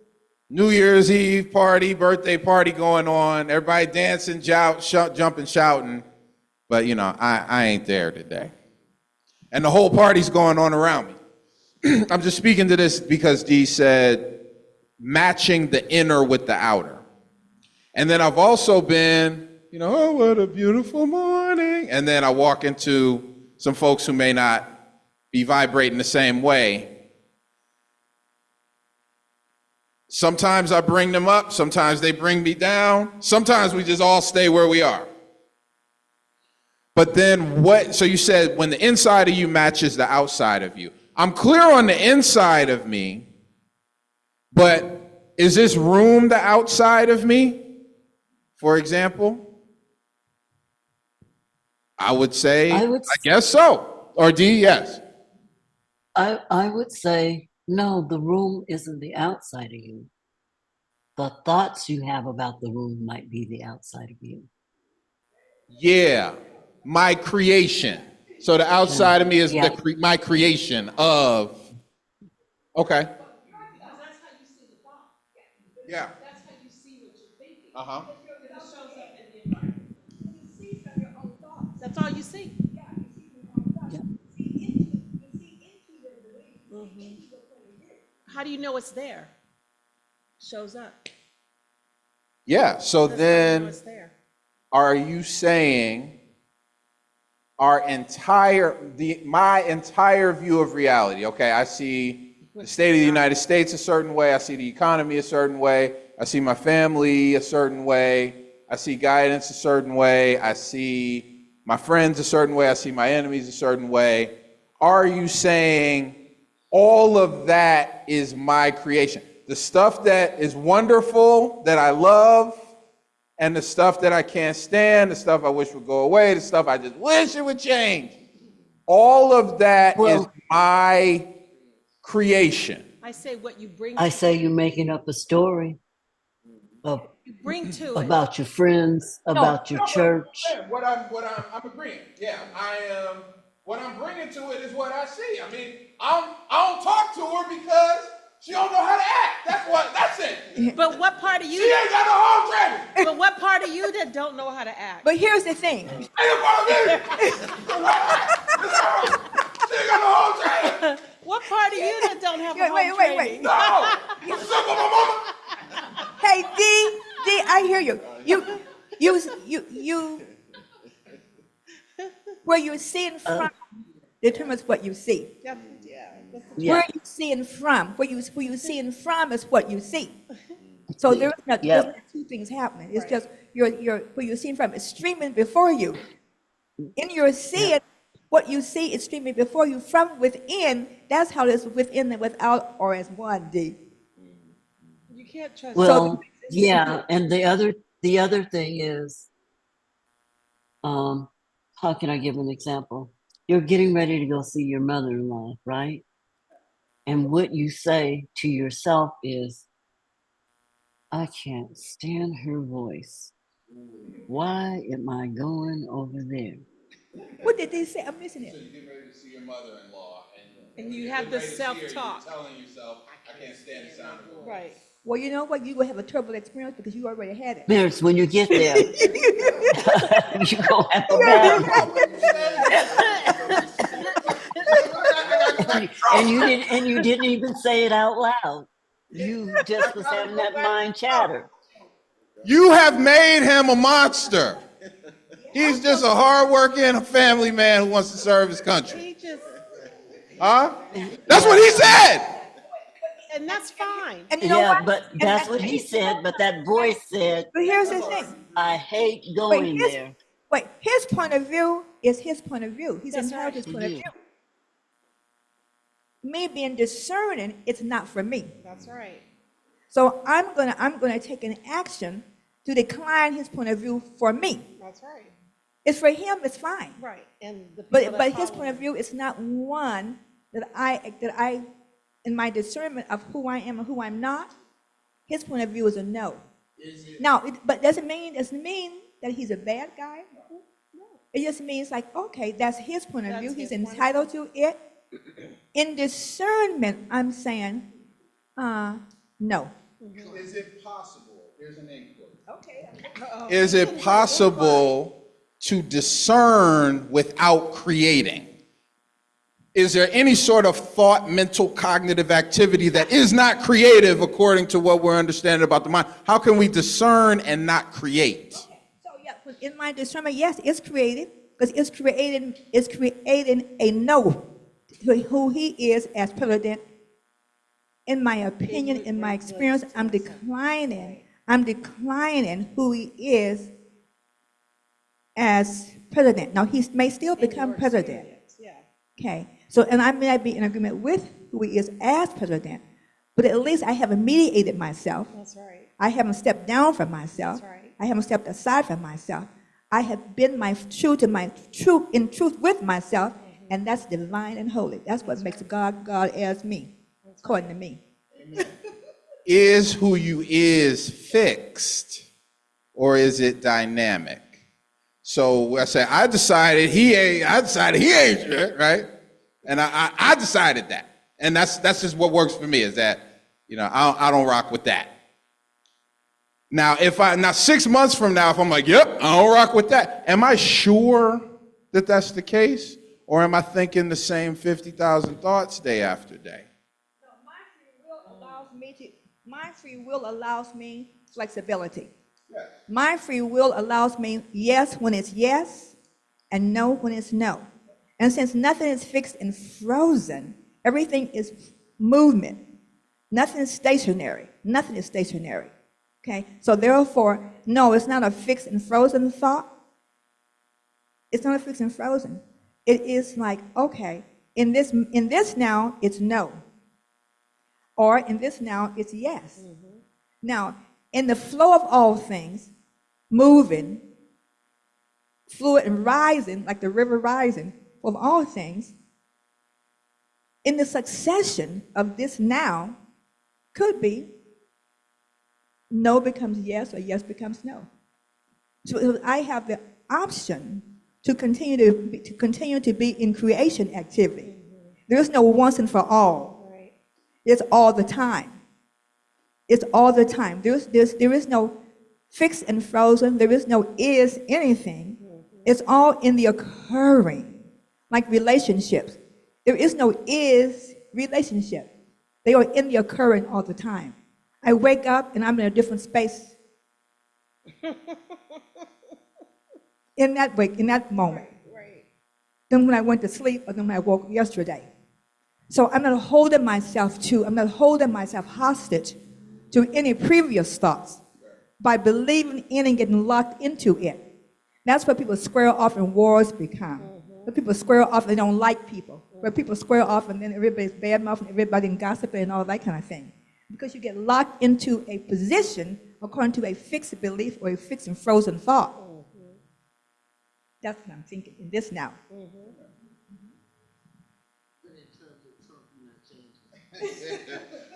New Year's Eve party, birthday party going on, everybody dancing, jumping, shouting, but I ain't there today. And the whole party's going on around me. I'm just speaking to this because Dee said matching the inner with the outer. And then I've also been, oh, what a beautiful morning. And then I walk into some folks who may not be vibrating the same way. Sometimes I bring them up, sometimes they bring me down, sometimes we just all stay where we are. But then so you said when the inside of you matches the outside of you. I'm clear on the inside of me, but is this room the outside of me, for example? I would say, I guess so. Or D, yes. I would say, no, the room isn't the outside of you. The thoughts you have about the room might be the outside of you. Yeah, my creation. So the outside of me is Yeah. my creation of, okay. That's how you see the thought. Yeah. That's how you see what you're thinking. Uh-huh. It shows up in the environment. You see from your own thoughts. That's all you see. Yeah, you see from your own thoughts. Yeah. You see into their belief. You see into the point of view. How do you know it's there? Shows up. Yeah, so That's how you know then it's there. are you saying my entire view of reality, okay, I see the state of the United States a certain way, I see the economy a certain way, I see my family a certain way, I see guidance a certain way, I see my friends a certain way, I see my enemies a certain way. Are you saying all of that is my creation. The stuff that is wonderful, that I love, and the stuff that I can't stand, the stuff I wish would go away, the stuff I just wish it would change. All of that is Well- my creation. I say what you bring, I say you're making up a story of, you bring to it. about your friends, about your church. I'm agreeing. Yeah, what I'm bringing to it is what I see. I mean, I don't talk to her because she don't know how to act. That's it. But what part of She you, ain't got no home training. but what part of you that don't know how to act? But here's the thing. Ain't a part of me. She ain't got no home training. What part of you that don't have a Wait, home wait, training? No. What's up with my mama? Hey, D, I hear you. You, where you see in front determines what you see. Yeah. Yeah. Where you see in from, where you see in from is what you see. So there's not two things happening. It's just your where you see from is streaming before you. In your seeing, what you see is streaming before you from within. That's how it is within and without, or as one. D. You can't trust. Well, yeah, and the other thing is, how can I give an example? You're getting ready to go see your mother-in-law, right? And what you say to yourself is, I can't stand her voice. Why am I going over there? What did they say? I'm missing it. You get ready to see your mother-in-law, And you have the self-talk. You're telling yourself, I can't stand the sound of her voice. Right. Well, you know what? You will have a terrible experience because you already had it. There's when you get there, you gonna have a bad and you didn't even say it out loud. You just was having that mind chatter. You have made him a monster. He's just a hardworking family man who wants to serve his country. He just, Huh? That's what he said. and that's fine. And you know Yeah, what? but that's what he said. But that voice said, But here's the thing. I hate going his- there. Wait, his point of view is his point of view. He's That's entitled to right. his point of view. Me being discerning, it's not for me. That's right. So I'm gonna take an action to decline his point of view for me. That's right. It's for him, it's fine. Right. And the people But that his follow point of view is not one that I in my discernment of who I am and who I'm not, his point of view is a no. Now, but doesn't mean that he's a bad guy. It just means like, okay, that's his point of That's view. He's his point of entitled to it. In discernment, I'm saying, no. Is it possible? Here's an inquiry. Okay. Is it possible to discern without creating? Is there any sort of thought, mental, cognitive activity that is not creative according to what we're understanding about the mind? How can we discern and not create? So yeah, in my discernment, yes, it's created because it's creating a no to who he is as president. In my opinion, in my experience, I'm declining who he is as president. Now he may still become president. Yeah. Okay. So, and I may not be in agreement with who he is as president, but at least I haven't mediated myself. That's right. I haven't stepped down from myself. That's right. I haven't stepped aside from myself. I have been in truth with myself, and that's divine and holy. That's what makes God as me, according to me. Is who you is fixed or is it dynamic? So I say, I decided he ain't shit, right? And I decided that. And that's just what works for me is that, I don't rock with that. Now, 6 months from now, if I'm like, yep, I don't rock with that, am I sure that that's the case? Or am I thinking the same 50,000 thoughts day after day? No, my free will allows me flexibility. Yes. My free will allows me yes when it's yes and no when it's no. And since nothing is fixed and frozen, everything is movement. Nothing is stationary. Nothing is stationary. Okay? So therefore, no, it's not a fixed and frozen thought. It's not a fixed and frozen. It is like, okay, in this now, it's no. Or in this now, it's yes. Now, in the flow of all things, moving, fluid and rising, like the river rising of all things, in the succession of this now, could be no becomes yes or yes becomes no. So I have the option to continue to be in creation activity. There is no once and for all. It's all the time. It's all the time. There is no fixed and frozen. There is no is anything. It's all in the occurring, like relationships. There is no is relationship. They are in the occurring all the time. I wake up and I'm in a different space. in that moment. Than when I went to sleep or than when I woke yesterday. So I'm not holding myself hostage to any previous thoughts by believing in and getting locked into it. That's where people square off and wars become. Where people square off and they don't like people. Where people square off and then everybody's badmouthing everybody and gossiping and all that kind of thing. Because you get locked into a position according to a fixed belief or a fixed and frozen thought. That's what I'm thinking in this now.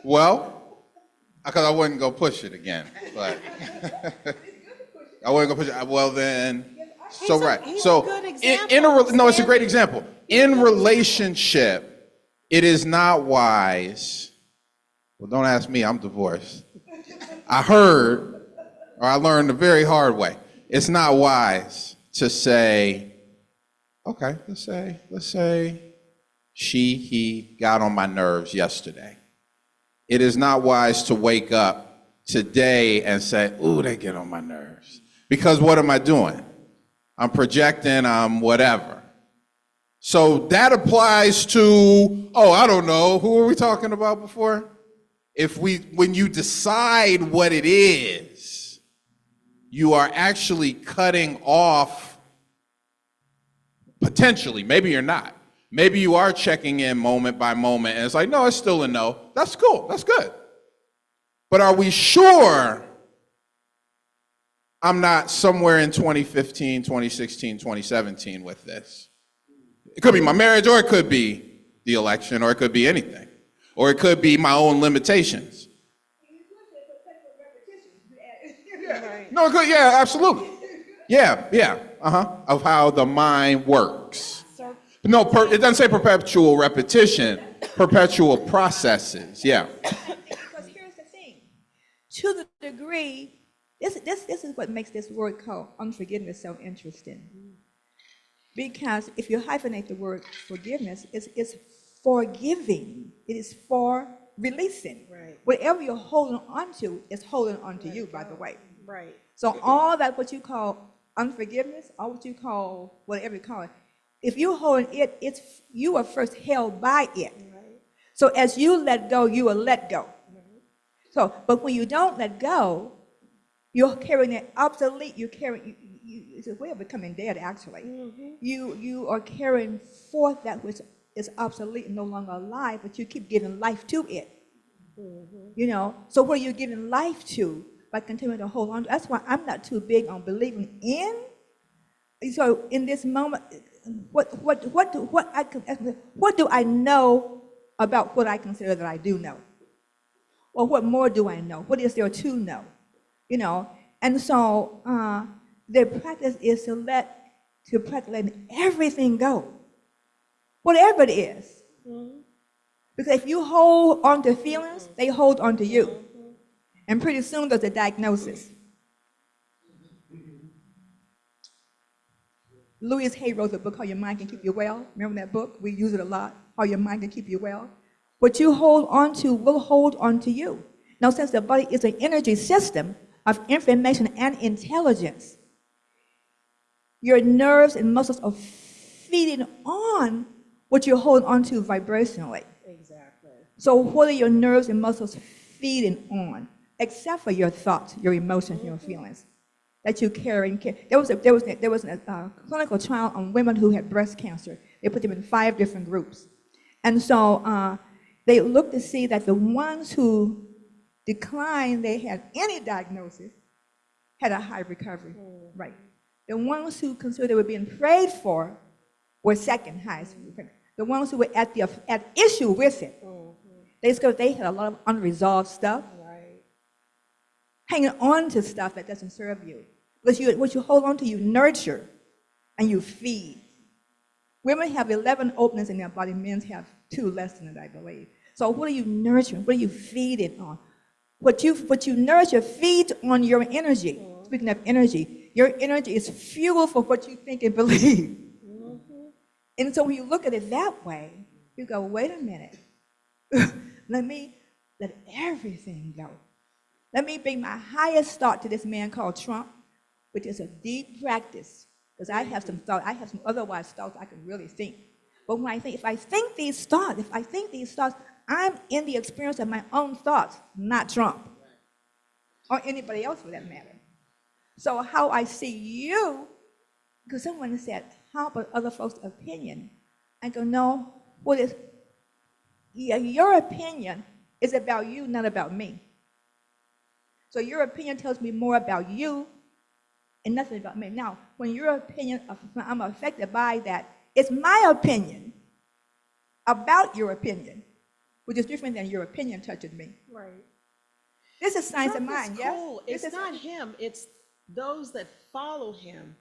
Well, because I wasn't going to push it again, but I wasn't going to push it. Well, then, so right. So, no, it's a great example. In relationship, it is not wise. Well, don't ask me, I'm divorced. I heard, or I learned the very hard way. It's not wise to say, okay, let's say he got on my nerves yesterday. It is not wise to wake up today and say, ooh, they get on my nerves. Because what am I doing? I'm projecting, I'm whatever. So that applies to, I don't know, who were we talking about before? When you decide what it is, you are actually cutting off, potentially, maybe you're not. Maybe you are checking in moment by moment, and it's like, no, it's still a no. That's cool, that's good. But are we sure I'm not somewhere in 2015, 2016, 2017 with this? It could be my marriage, or it could be the election, or it could be anything. Or it could be my own limitations. No, it could, yeah, absolutely. Yeah, of how the mind works. No, it doesn't say perpetual repetition, perpetual processes, yeah. Because here's the thing. To the degree, this is what makes this word called unforgiveness so interesting. Because if you hyphenate the word forgiveness, it's forgiving. It is for releasing. Right. Whatever you're holding on to is holding on to you, by the way. Right. So all that what you call unforgiveness, all what you call, whatever you call it, if you hold it, you are first held by it. Right. So as you let go, you will let go. Right. So, but when you don't let go, you're carrying it obsolete. It's a way of becoming dead, actually. Mm-hmm. You are carrying forth that which is obsolete and no longer alive, but you keep giving life to it. Mm-hmm. So what are you giving life to by continuing to hold on to? That's why I'm not too big on believing in. So in this moment, what do I know about what I consider that I do know? Or what more do I know? What is there to know? And so the practice is to practice letting everything go, whatever it is. Mm-hmm. Because if you hold on to feelings, they hold on to you. Mm-hmm. And pretty soon there's a diagnosis. Louise Hay wrote a book, How Your Mind Can Keep You Well. Remember that book? We use it a lot, How Your Mind Can Keep You Well. What you hold on to will hold on to you. Now, since the body is an energy system of information and intelligence, your nerves and muscles are feeding on what you're holding on to vibrationally. Exactly. So what are your nerves and muscles feeding on? Except for your thoughts, your emotions, your feelings that you carry. There was a clinical trial on women who had breast cancer. They put them in 5 different groups. And so they looked to see that the ones who declined they had any diagnosis had a high recovery rate. The ones who considered they were being prayed for were second highest. The ones who were at issue with it, they discovered they had a lot of unresolved stuff, hanging on to stuff that doesn't serve you. Because what you hold on to, you nurture and you feed. Women have 11 openings in their body, men have 2 less than it, I believe. So what are you nurturing? What are you feeding on? What you nurture feeds on your energy. Speaking of energy, your energy is fuel for what you think and believe. And so when you look at it that way, you go, wait a minute. Let everything go. Let me bring my highest thought to this man called Trump, which is a deep practice. Because I have some otherwise thoughts I can really think. But when if I think these thoughts, I'm in the experience of my own thoughts, not Trump. Or anybody else for that matter. So how I see you, because someone said, how about other folks' opinion? I go, no, your opinion is about you, not about me. So your opinion tells me more about you and nothing about me. Now, when your opinion, when I'm affected by that, it's my opinion about your opinion, which is different than your opinion touching me. Right. This is science of Trump mind, is yes? cool. It's not him, it's those that follow him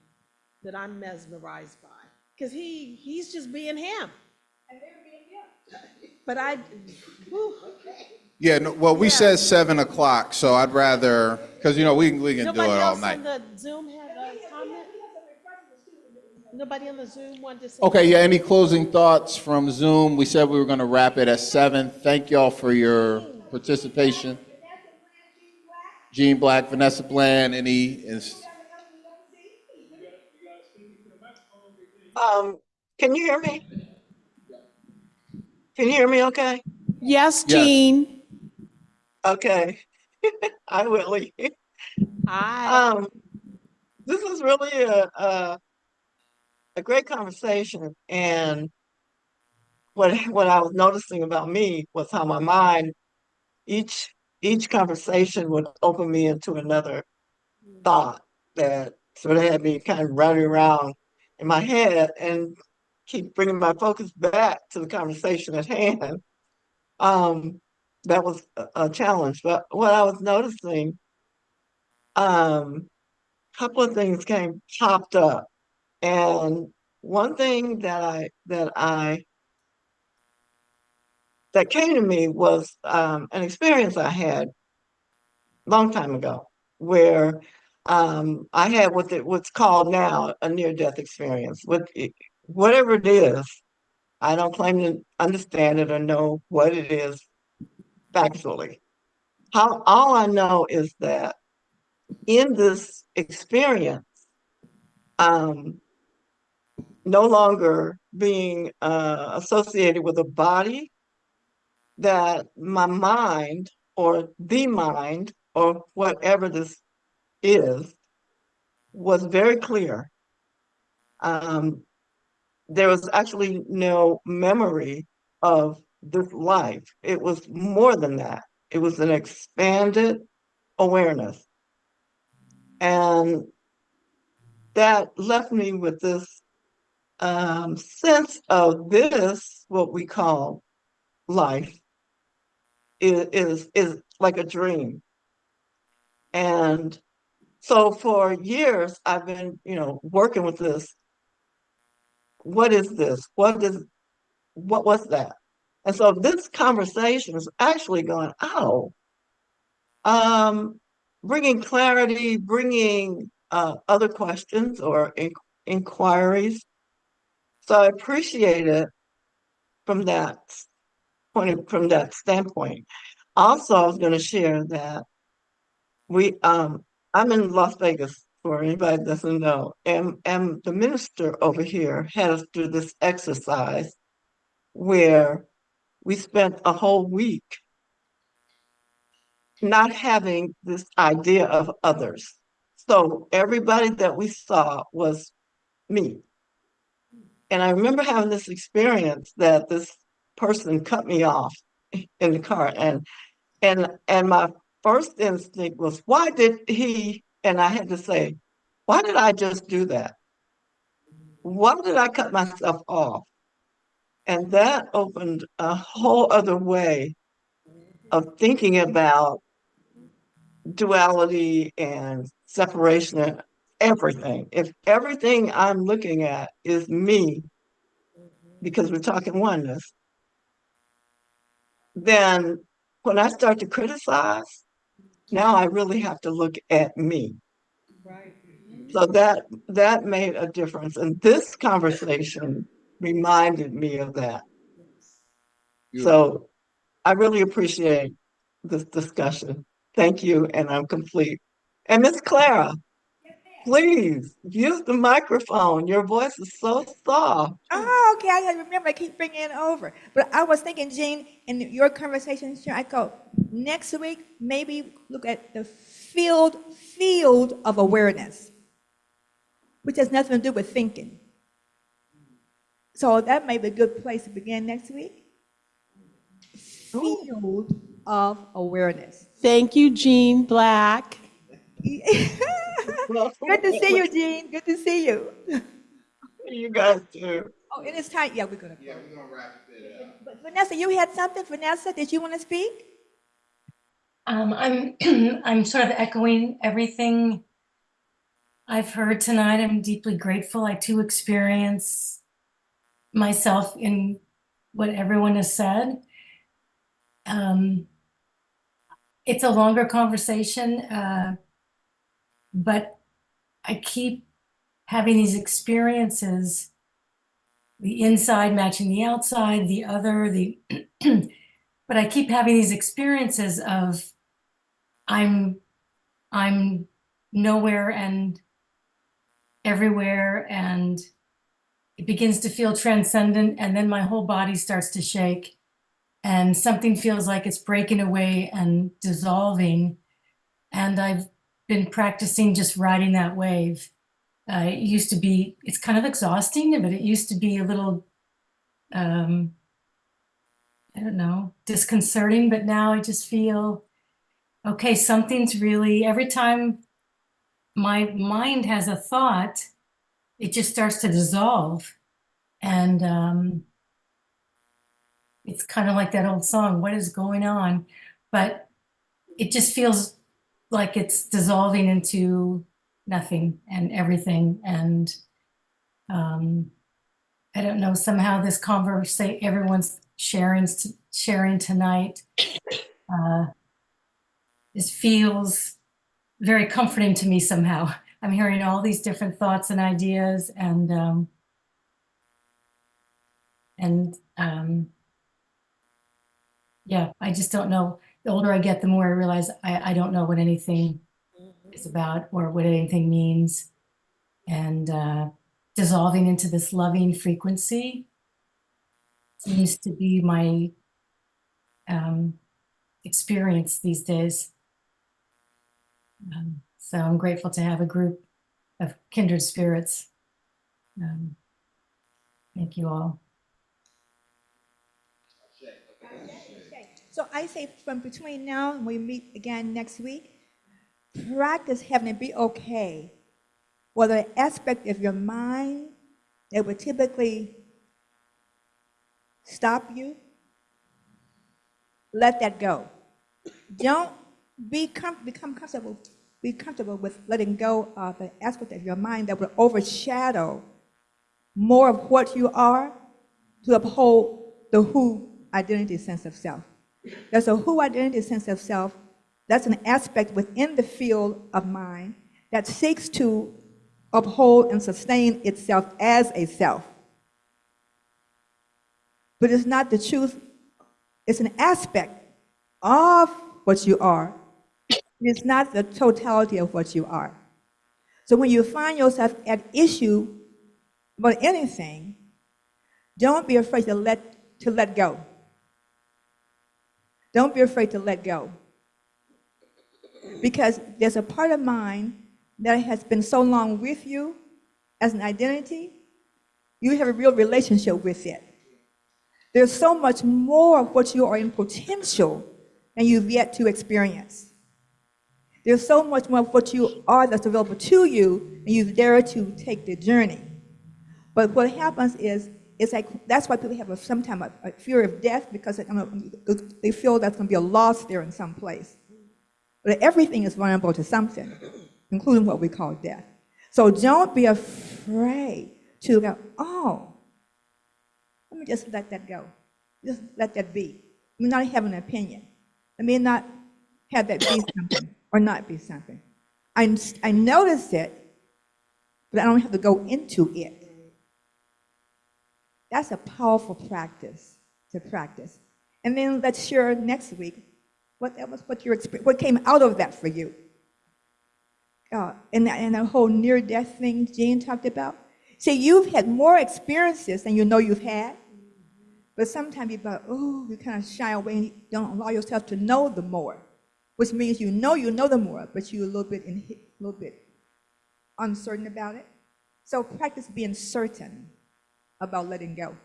that I'm mesmerized by. Because he's just being him. And they're being him. But Yeah, no, well, we said 7 o'clock, so I'd rather, because, we can do it nobody all else night. on the Zoom have a comment? Nobody on the Zoom wanted to say? Okay, yeah, any closing thoughts from Zoom? We said we were going to wrap it at 7. Thank y'all for your participation. Jean Black, Vanessa Bland, Can you hear me? Can you hear me okay? Yes, Yes. Jean. Okay. Hi, Willie. Hi. This is really a great conversation, and what I was noticing about me was how my mind, each conversation would open me into another thought that sort of had me kind of running around in my head and keep bringing my focus back to the conversation at hand. That was a challenge. But what I was noticing, a couple of things popped up, and one thing that came to me was an experience I had a long time ago, where I had what's called now a near-death experience. Whatever it is, I don't claim to understand it or know what it is factually. All I know is that in this experience, no longer being associated with a body, that my mind or the mind or whatever this is was very clear. There was actually no memory of this life. It was more than that. It was an expanded awareness. And that left me with this sense of this, what we call life, is like a dream. And so for years, I've been, working with this. What is this? What was that? And so this conversation is actually going, bringing clarity, bringing other questions or inquiries. So I appreciate it from that from that standpoint. Also, I was going to share that I'm in Las Vegas, for anybody that doesn't know, and the minister over here had us do this exercise where we spent a whole week not having this idea of others. So everybody that we saw was me. And I remember having this experience that this person cut me off in the car, and my first instinct was, why did he? And I had to say, why did I just do that? Why did I cut myself off? And that opened a whole other way of thinking about duality and separation and everything. If everything I'm looking at is me, because we're talking oneness, then when I start to criticize, now I really have to look at me. So that made a difference. And this conversation reminded me of that. So I really appreciate this discussion. Thank you, and I'm complete. And Miss Clara, please use the microphone. Your voice is so soft. Oh, okay. I gotta remember. I keep bringing it over. But I was thinking, Jean, in your conversation, sure, I go next week. Maybe look at the field of awareness, which has nothing to do with thinking. So that may be a good place to begin next week. Field of awareness. Thank you, Jean Black. Well, Good to see you, Jean. Good to see you. you guys too. Oh, and it's time. Yeah, we're gonna. Yeah, we're gonna wrap it up. But Vanessa, you had something. Vanessa, did you want to speak? I'm I'm sort of echoing everything I've heard tonight. I'm deeply grateful. I too experience myself in what everyone has said. It's a longer conversation, but I keep having these experiences, the inside matching the outside, the other, but I keep having these experiences of I'm nowhere and everywhere, and it begins to feel transcendent, and then my whole body starts to shake, and something feels like it's breaking away and dissolving. And I've been practicing just riding that wave. It used to be, it's kind of exhausting, but it used to be a little, I don't know, disconcerting, but now I just feel, okay, something's really, every time my mind has a thought, it just starts to dissolve. And it's kind of like that old song, what is going on? But it just feels like it's dissolving into nothing and everything. And I don't know, somehow this conversation, everyone's sharing tonight, this feels very comforting to me somehow. I'm hearing all these different thoughts and ideas, and yeah, I just don't know. The older I get, the more I realize I don't know what anything is about or what anything means. And dissolving into this loving frequency seems to be my experience these days. So I'm grateful to have a group of kindred spirits. Thank you all. So I say from between now and we meet again next week, practice having it be okay. Whether an aspect of your mind that would typically stop you, let that go. Don't become comfortable. Be comfortable with letting go of an aspect of your mind that would overshadow more of what you are to uphold the who identity sense of self. There's a who identity sense of self. That's an aspect within the field of mind that seeks to uphold and sustain itself as a self. But it's not the truth. It's an aspect of what you are. It's not the totality of what you are. So when you find yourself at issue about anything, don't be afraid to let go. Don't be afraid to let go. Because there's a part of mind that has been so long with you as an identity, you have a real relationship with it. There's so much more of what you are in potential than you've yet to experience. There's so much more of what you are that's available to you, and you dare to take the journey. But what happens is, it's like that's why people have sometimes a fear of death, because they feel that's going to be a loss there in some place. But everything is vulnerable to something, including what we call death. So don't be afraid to go, oh, let me just let that go. Just let that be. Let me not have an opinion. Let me not have that be something or not be something. I notice it, but I don't have to go into it. That's a powerful practice to practice. And then let's share next week what came out of that for you. And the whole near-death thing Jean talked about. See, you've had more experiences than you know you've had, but sometimes you kind of shy away and you don't allow yourself to know the more, which means you know the more, but you're a little bit uncertain about it. So practice being certain about letting go.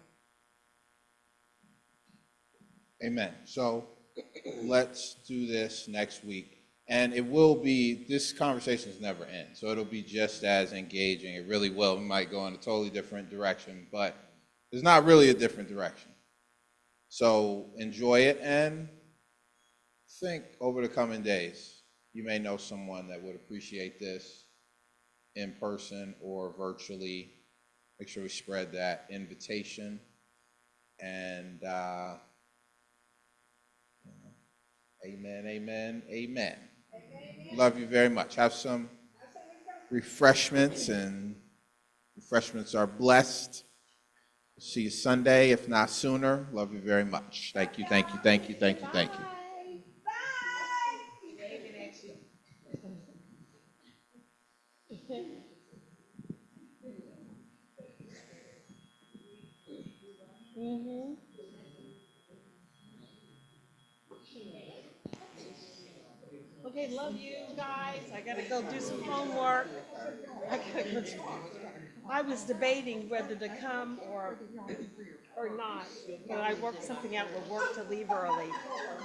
Amen. So let's do this next week. And this conversations never end. So it'll be just as engaging. It really will. We might go in a totally different direction, but there's not really a different direction. So enjoy it and think over the coming days. You may know someone that would appreciate this in person or virtually. Make sure we spread that invitation. And amen, amen, amen. Love you very much. Have some refreshments, and refreshments are blessed. See you Sunday, if not sooner. Love you very much. Thank you, thank you, thank you, thank you, thank you. Okay, love you guys. I gotta go do some homework. I was debating whether to come or not, but I worked something out with work to leave early.